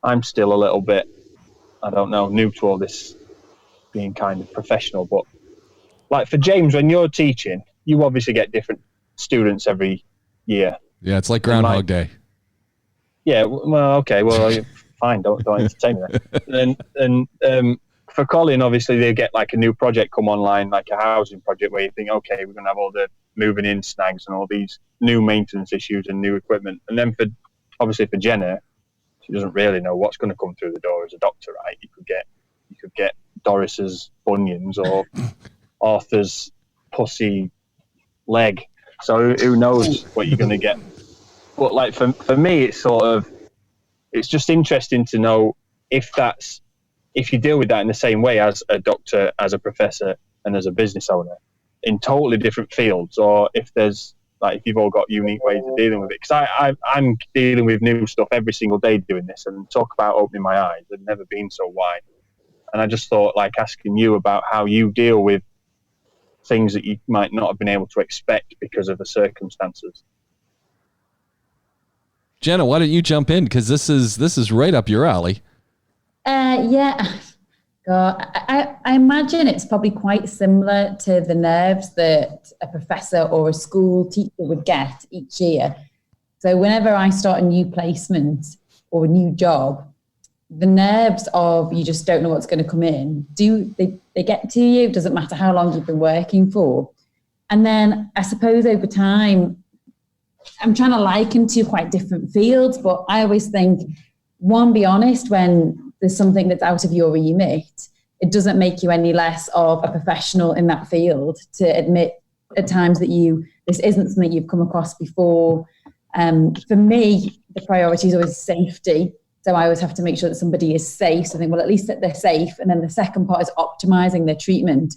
I'm still a little bit, I don't know, new to all this being kind of professional. But like for James, when you're teaching, you obviously get different students every year. Yeah, it's like Groundhog Day. Yeah, well, okay, well, fine, don't entertain me then. And for Colin, obviously, they get like a new project come online, like a housing project where you think, okay, we're going to have all the moving in snags and all these new maintenance issues and new equipment. And then obviously for Jenna, she doesn't really know what's going to come through the door as a doctor, right? You could get Doris's bunions or Arthur's pussy leg. So who knows what you're going to get. But like for me, it's just interesting to know if you deal with that in the same way as a doctor, as a professor, and as a business owner in totally different fields, or if there's if you've all got unique ways of dealing with it. Because I'm dealing with new stuff every single day doing this, and talk about opening my eyes. I've never been so wide, and I just thought asking you about how you deal with things that you might not have been able to expect because of the circumstances. Jenna, why don't you jump in? Because this is right up your alley. Yeah. God, I imagine it's probably quite similar to the nerves that a professor or a school teacher would get each year. So whenever I start a new placement or a new job, the nerves of you just don't know what's going to come in, they get to you? It doesn't matter how long you've been working for. And then I suppose over time, I'm trying to liken to quite different fields, but I always think, one, be honest when there's something that's out of your remit. It doesn't make you any less of a professional in that field to admit at times that this isn't something you've come across before. For me, the priority is always safety. So I always have to make sure that somebody is safe. So I think, well, at least that they're safe. And then the second part is optimizing their treatment.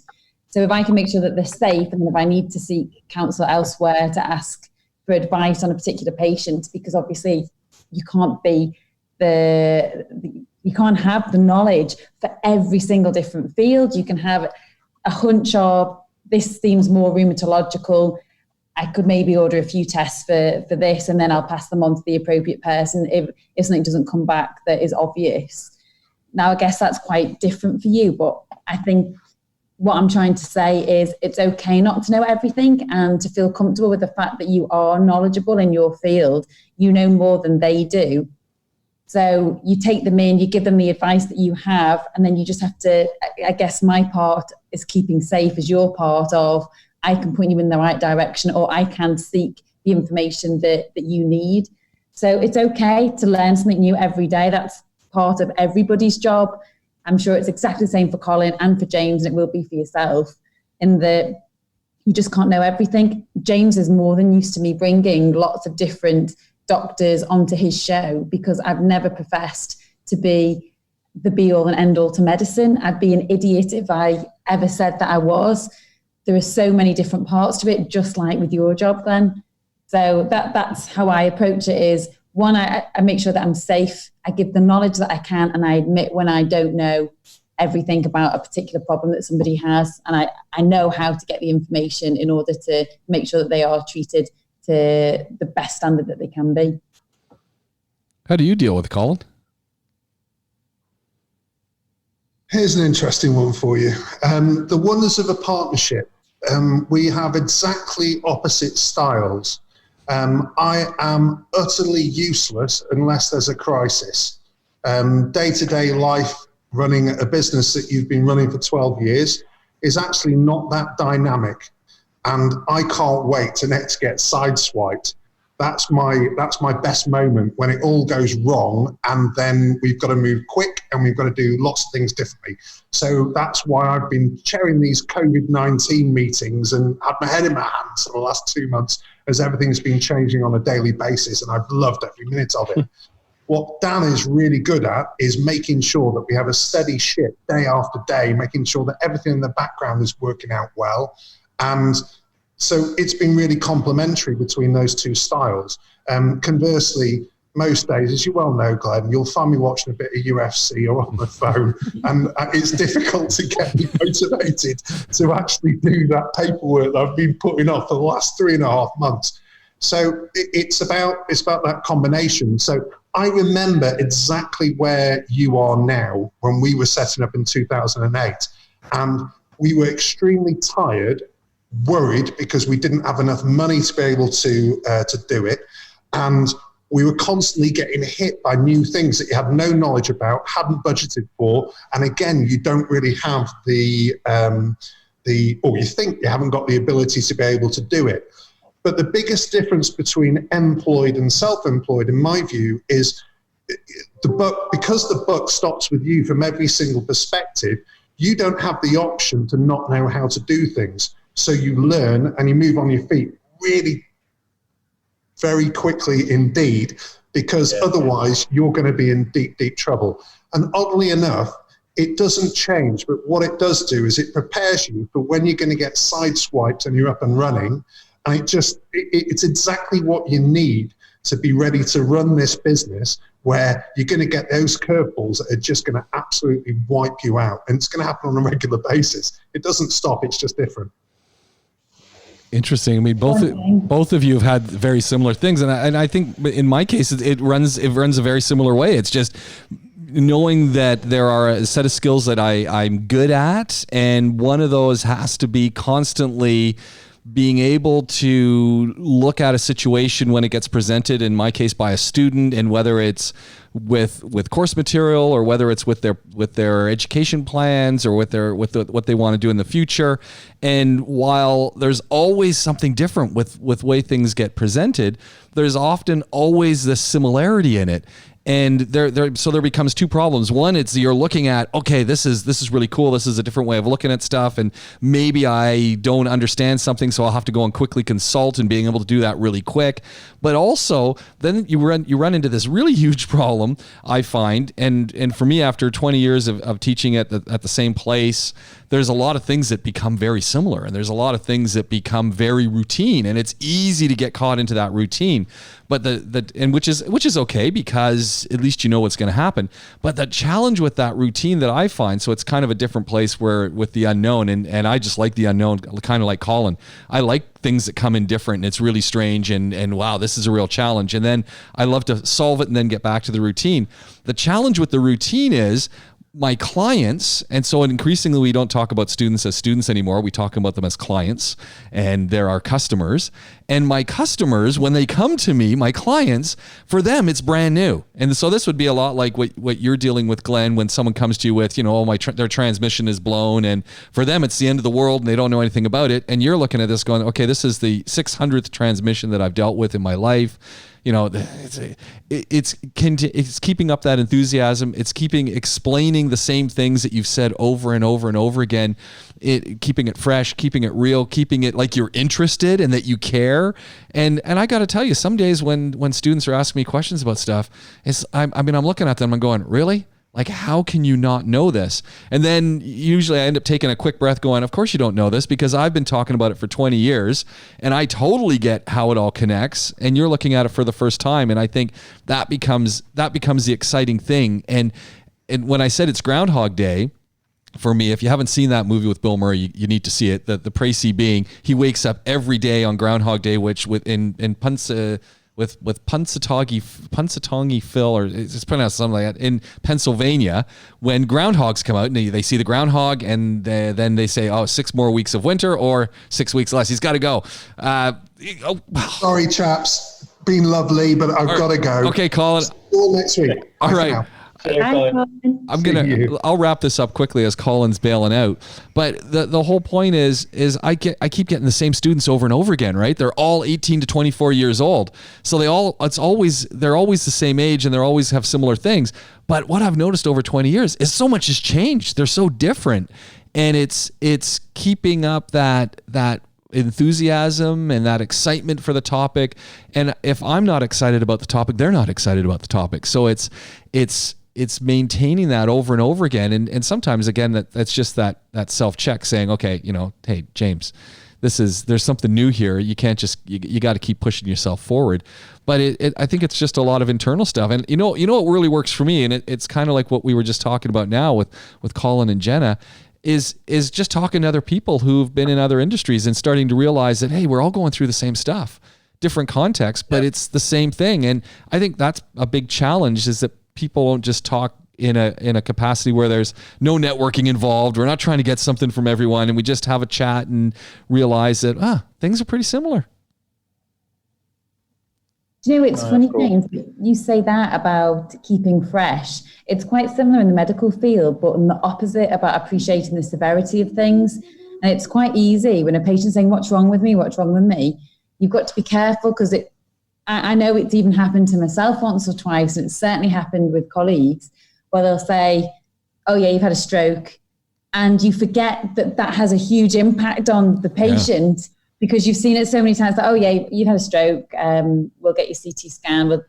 So if I can make sure that they're safe, and then if I need to seek counsel elsewhere to ask for advice on a particular patient, because obviously you can't have the knowledge for every single different field. You can have a hunch of this seems more rheumatological. I could maybe order a few tests for this, and then I'll pass them on to the appropriate person if something doesn't come back that is obvious. Now, I guess that's quite different for you, but I think what I'm trying to say is it's okay not to know everything and to feel comfortable with the fact that you are knowledgeable in your field. You know more than they do. So you take them in, you give them the advice that you have, and then you just have to, I guess my part is keeping safe as your part of, I can point you in the right direction, or I can seek the information that you need. So it's okay to learn something new every day. That's part of everybody's job. I'm sure it's exactly the same for Colin and for James, and it will be for yourself, in that you just can't know everything. James is more than used to me bringing lots of different doctors onto his show, because I've never professed to be the be-all and end-all to medicine. I'd be an idiot if I ever said that I was. There are so many different parts to it, just like with your job, Glenn. So that's how I approach it is, one, I make sure that I'm safe. I give the knowledge that I can, and I admit when I don't know everything about a particular problem that somebody has. And I know how to get the information in order to make sure that they are treated to the best standard that they can be. How do you deal with it, Colin? Here's an interesting one for you. The wonders of a partnership. We have exactly opposite styles. I am utterly useless unless there's a crisis. Day-to-day life, running a business that you've been running for 12 years is actually not that dynamic. And I can't wait to next get sideswiped. That's my best moment, when it all goes wrong, and then we've got to move quick and we've got to do lots of things differently. So that's why I've been chairing these COVID-19 meetings and had my head in my hands for the last 2 months, as everything's been changing on a daily basis, and I've loved every minute of it. What Dan is really good at is making sure that we have a steady ship day after day, making sure that everything in the background is working out well. And so it's been really complementary between those two styles. Conversely, most days, as you well know, Glenn, you'll find me watching a bit of UFC or on the phone, and it's difficult to get me motivated to actually do that paperwork that I've been putting off for the last 3.5 months. So it's about that combination. So I remember exactly where you are now when we were setting up in 2008, and we were extremely tired, worried because we didn't have enough money to be able to do it, and we were constantly getting hit by new things that you had no knowledge about, hadn't budgeted for, and again, you don't really have or you think you haven't got the ability to be able to do it. But the biggest difference between employed and self-employed, in my view, is because the buck stops with you from every single perspective, you don't have the option to not know how to do things. So you learn and you move on your feet really very quickly indeed, because otherwise you're going to be in deep, deep trouble. And oddly enough, it doesn't change, but what it does do is it prepares you for when you're going to get sideswiped and you're up and running. And it's exactly what you need to be ready to run this business, where you're going to get those curveballs that are just going to absolutely wipe you out. And it's going to happen on a regular basis. It doesn't stop. It's just different. Interesting. I mean, both of you have had very similar things. And I think in my case, it runs a very similar way. It's just knowing that there are a set of skills that I'm good at. And one of those has to be constantly being able to look at a situation when it gets presented, in my case by a student, and whether it's with course material or whether it's with their education plans or what they want to do in the future. And while there's always something different with way things get presented, there's often always this similarity in it. And there becomes two problems. One, it's you're looking at, okay, this is really cool. This is a different way of looking at stuff. And maybe I don't understand something, so I'll have to go and quickly consult, and being able to do that really quick. But also, then you run into this really huge problem, I find. And for me, after 20 years of teaching at the same place, there's a lot of things that become very similar, and there's a lot of things that become very routine, and it's easy to get caught into that routine. But which is okay, because at least you know what's going to happen. But the challenge with that routine that I find, so it's kind of a different place where with the unknown, and I just like the unknown, kind of like Colin. I like things that come in different, and it's really strange, and wow, this is a real challenge. And then I love to solve it and then get back to the routine. The challenge with the routine is my clients, and so increasingly we don't talk about students as students anymore. We talk about them as clients, and they're our customers. And my customers, when they come to me, my clients, for them, it's brand new. And so this would be a lot like what you're dealing with, Glenn, when someone comes to you with, their transmission is blown, and for them, it's the end of the world, and they don't know anything about it. And you're looking at this going, okay, this is the 600th transmission that I've dealt with in my life. It's keeping up that enthusiasm. It's explaining the same things that you've said over and over and over again. Keeping it fresh, keeping it real, keeping it like you're interested and that you care. And I got to tell you, some days when students are asking me questions about stuff, I'm looking at them and going, really? Like, how can you not know this? And then usually I end up taking a quick breath going, of course you don't know this, because I've been talking about it for 20 years and I totally get how it all connects, and you're looking at it for the first time. And I think that becomes the exciting thing. And when I said it's Groundhog Day, for me, if you haven't seen that movie with Bill Murray, you need to see it. The précis being, he wakes up every day on Groundhog Day, which with Punxsutawney Phil, or it's pronounced something like that, in Pennsylvania, when groundhogs come out and they see the groundhog, and then they say, 6 more weeks of winter or 6 weeks less. He's got to go. Sorry, chaps. Been lovely, but I've got to go. Okay, Colin. See you all next week. All right. I'll wrap this up quickly as Colin's bailing out. But the whole point is I keep getting the same students over and over again, right? They're all 18 to 24 years old. So they're always the same age, and they always have similar things. But what I've noticed over 20 years is so much has changed. They're so different. And it's keeping up that enthusiasm and that excitement for the topic. And if I'm not excited about the topic, they're not excited about the topic. So it's maintaining that over and over again. And sometimes, again, that's just that self-check saying, okay, hey, James, there's something new here. You can't just, you got to keep pushing yourself forward. But I think it's just a lot of internal stuff. And you know what really works for me, and it's kind of like what we were just talking about now with Colin and Jenna, is just talking to other people who've been in other industries and starting to realize that, hey, we're all going through the same stuff, different contexts, but it's the same thing. And I think that's a big challenge, is that people don't just talk in a capacity where there's no networking involved. We're not trying to get something from everyone, and we just have a chat and realize that things are pretty similar. Do you know, it's funny, James, you say that about keeping fresh. It's quite similar in the medical field, but in the opposite, about appreciating the severity of things. And it's quite easy when a patient's saying, what's wrong with me? What's wrong with me? You've got to be careful, because I know it's even happened to myself once or twice, and it's certainly happened with colleagues, where they'll say, oh yeah, you've had a stroke. And you forget that has a huge impact on the patient, because you've seen it so many times that, oh yeah, you've had a stroke, we'll get your CT scan.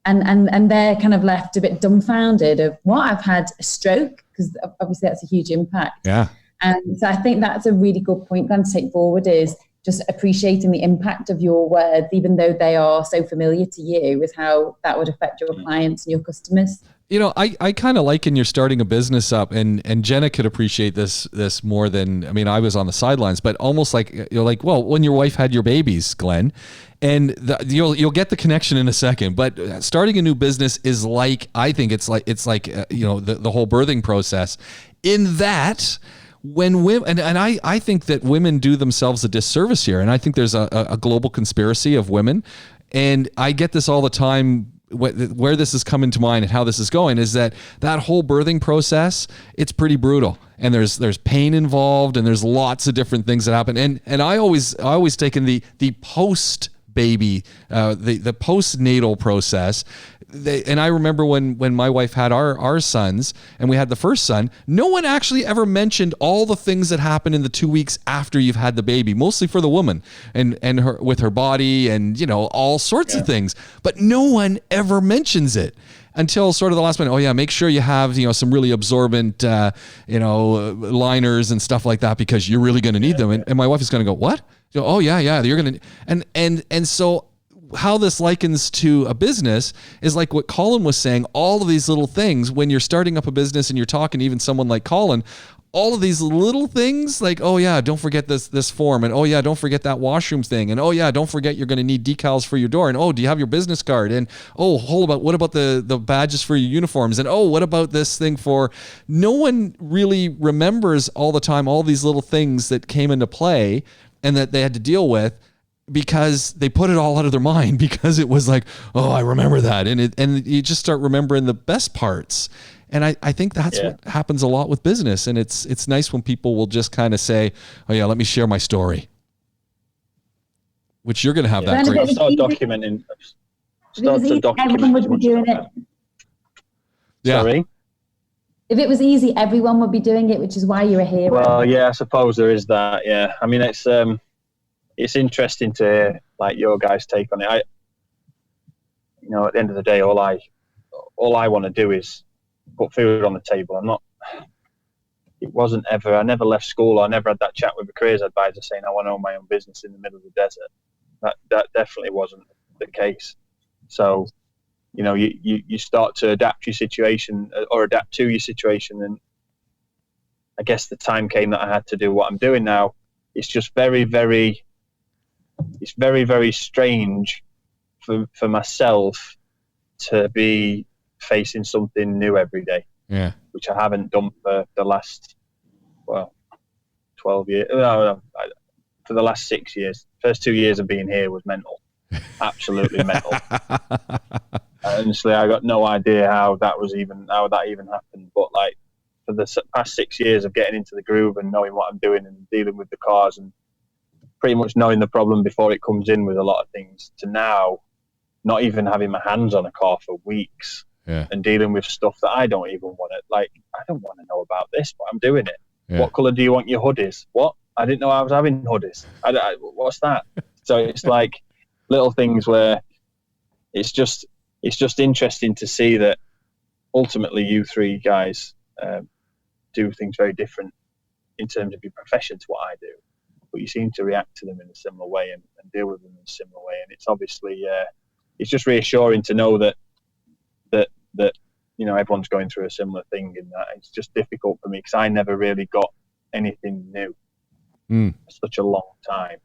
And they're kind of left a bit dumbfounded of, what, I've had a stroke? Because obviously that's a huge impact. Yeah. And so I think that's a really good point, Glenn, to take forward, is just appreciating the impact of your words, even though they are so familiar to you, with how that would affect your clients and your customers. I kind of like, in you're starting a business up, and Jenna could appreciate this more than, I was on the sidelines, but almost like, well, when your wife had your babies, Glenn, and you'll get the connection in a second, but starting a new business is like, I think it's like the whole birthing process, in that when women, and I think that women do themselves a disservice here. And I think there's a global conspiracy of women, and I get this all the time. Where this is coming to mind and how this is going is that whole birthing process, it's pretty brutal, and there's pain involved, and there's lots of different things that happen. And I always taken the post baby, the postnatal process. And I remember when my wife had our sons, and we had the first son, no one actually ever mentioned all the things that happen in the 2 weeks after you've had the baby, mostly for the woman and her, with her body, and all sorts of things. But no one ever mentions it until sort of the last minute. Oh yeah, make sure you have some really absorbent liners and stuff like that, because you're really going to need them. And my wife is going to go, what? Oh yeah, you're going to, and so how this likens to a business is like what Colin was saying, all of these little things when you're starting up a business and you're talking to even someone like Colin, all of these little things like, oh yeah, don't forget this form, and oh yeah, don't forget that washroom thing, and oh yeah, don't forget you're going to need decals for your door, and oh, do you have your business card, and oh, what about the badges for your uniforms, and oh, what about this thing for, no one really remembers all the time all these little things that came into play and that they had to deal with, because they put it all out of their mind, because it was like, oh, I remember that. And you just start remembering the best parts. And I think that's what happens a lot with business. And it's nice when people will just kind of say, oh yeah, let me share my story, which you're going to have that great. Start documenting. Everyone would be doing it. Yeah. Sorry? If it was easy, everyone would be doing it, which is why you're a hero. Well, yeah, I suppose there is that. Yeah. It's interesting to hear, like, your guys' take on it. At the end of the day, all I want to do is put food on the table. I never left school. I never had that chat with a careers advisor saying I want to own my own business in the middle of the desert. That definitely wasn't the case. So, you start to adapt your situation, or adapt to your situation. And I guess the time came that I had to do what I'm doing now. It's just very, very strange for myself to be facing something new every day. Yeah. Which I haven't done for the last, 12 years. No, for the last 6 years. First 2 years of being here was mental. Absolutely mental. Honestly, I got no idea how that even happened. But like, for the past 6 years of getting into the groove and knowing what I'm doing and dealing with the cars and pretty much knowing the problem before it comes in with a lot of things, to now not even having my hands on a car for weeks and dealing with stuff that I don't even want to, like, I don't want to know about this, but I'm doing it. Yeah. What colour do you want your hoodies? What? I didn't know I was having hoodies. What's that? So it's like little things where it's just interesting to see that ultimately you three guys do things very different in terms of your profession to what I do, but you seem to react to them in a similar way and deal with them in a similar way. And it's obviously it's just reassuring to know that everyone's going through a similar thing, and that it's just difficult for me because I never really got anything new for such a long time.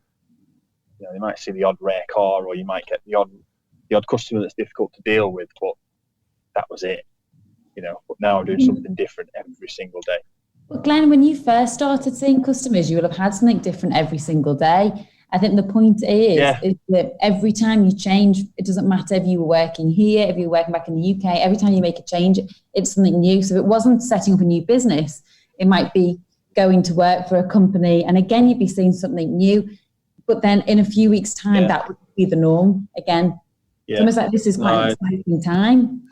You might see the odd rare car, or you might get the odd customer that's difficult to deal with, but that was it. But now I'm doing something different every single day. But Glenn, when you first started seeing customers, you will have had something different every single day. I think the point is that every time you change, it doesn't matter if you were working here, if you were working back in the UK, every time you make a change, it's something new. So it wasn't setting up a new business. It might be going to work for a company, and again, you'd be seeing something new. But then in a few weeks' time, that would be the norm again. It's almost like this is quite an exciting time.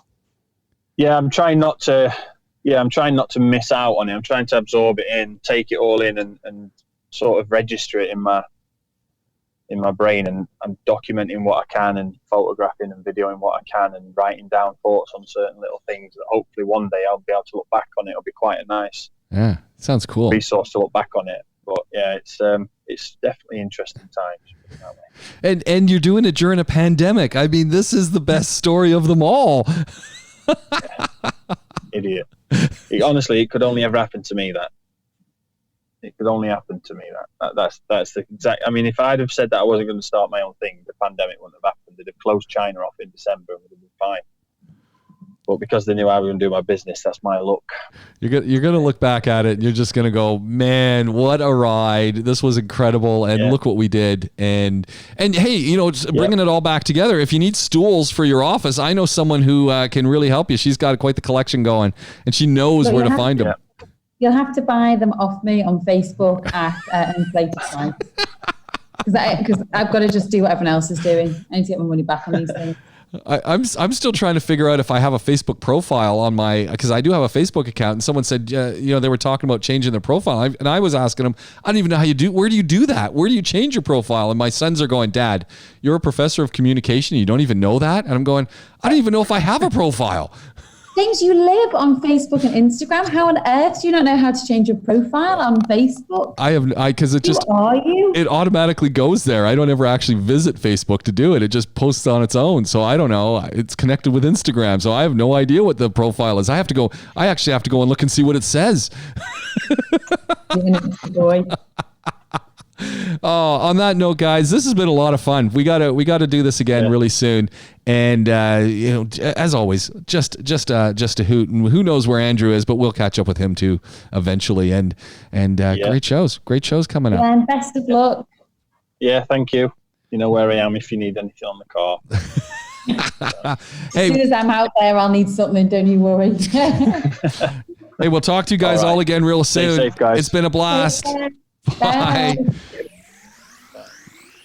Yeah, I'm trying not to miss out on it. I'm trying to absorb it in, take it all in, and sort of register it in my brain, and I'm documenting what I can, and photographing and videoing what I can, and writing down thoughts on certain little things that hopefully one day I'll be able to look back on it. It'll be quite a nice sounds cool resource to look back on it. But yeah, it's definitely interesting times. And you're doing it during a pandemic. I mean, this is the best story of them all. Idiot. Honestly, it could only ever happen to me. It could only happen to me. That's the exact. I mean, if I'd have said that I wasn't going to start my own thing, the pandemic wouldn't have happened. They'd have closed China off in December and would have been fine. But because they knew I was going to do my business, that's my luck. You're going to look back at it and you're just going to go, man, what a ride. This was incredible. And look what we did. And hey, bringing it all back together. If you need stools for your office, I know someone who can really help you. She's got quite the collection going, and she knows where to find them. You'll have to buy them off me on Facebook at Inflated Price. Because I've got to just do what everyone else is doing. I need to get my money back on these things. I'm still trying to figure out if I have a Facebook profile on because I do have a Facebook account, and someone said, they were talking about changing their profile. And I was asking them, I don't even know where do you do that? Where do you change your profile? And my sons are going, Dad, you're a professor of communication. You don't even know that? And I'm going, I don't even know if I have a profile. James, you live on Facebook and Instagram. How on earth do you not know how to change your profile on Facebook? Because it automatically goes there. I don't ever actually visit Facebook to do it. It just posts on its own. So I don't know. It's connected with Instagram. So I have no idea what the profile is. I actually have to go and look and see what it says. Boy. Oh, on that note, guys, this has been a lot of fun. We gotta do this again really soon. And as always, just a hoot. And who knows where Andrew is, but we'll catch up with him too eventually. And great shows coming up. And best of luck. Yeah, thank you. You know where I am if you need anything on the car. As soon as I'm out there, I'll need something. Don't you worry. Hey, we'll talk to you guys all again real soon. Stay safe, guys. It's been a blast. Bye.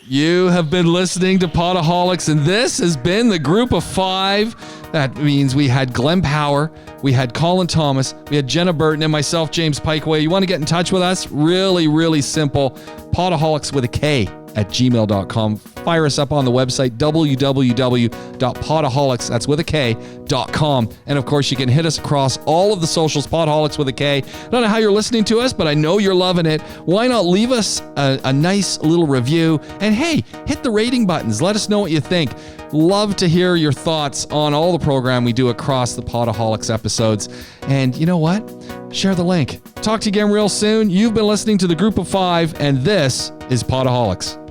You have been listening to Podaholiks, and this has been the group of 5. That means we had Glenn Power, we had Colin Thomas, we had Jenna Burton, and myself, James Piecowye. You want to get in touch with us? Really, really simple. Podaholiks with a K at gmail.com. Fire us up on the website, www.podaholiks, that's with a K.com. And of course, you can hit us across all of the socials, Podaholiks with a K. I don't know how you're listening to us, but I know you're loving it. Why not leave us a nice little review? And hey, hit the rating buttons. Let us know what you think. Love to hear your thoughts on all the program we do across the Podaholiks episodes. And you know what? Share the link. Talk to you again real soon. You've been listening to the group of 5, and this is Podaholiks.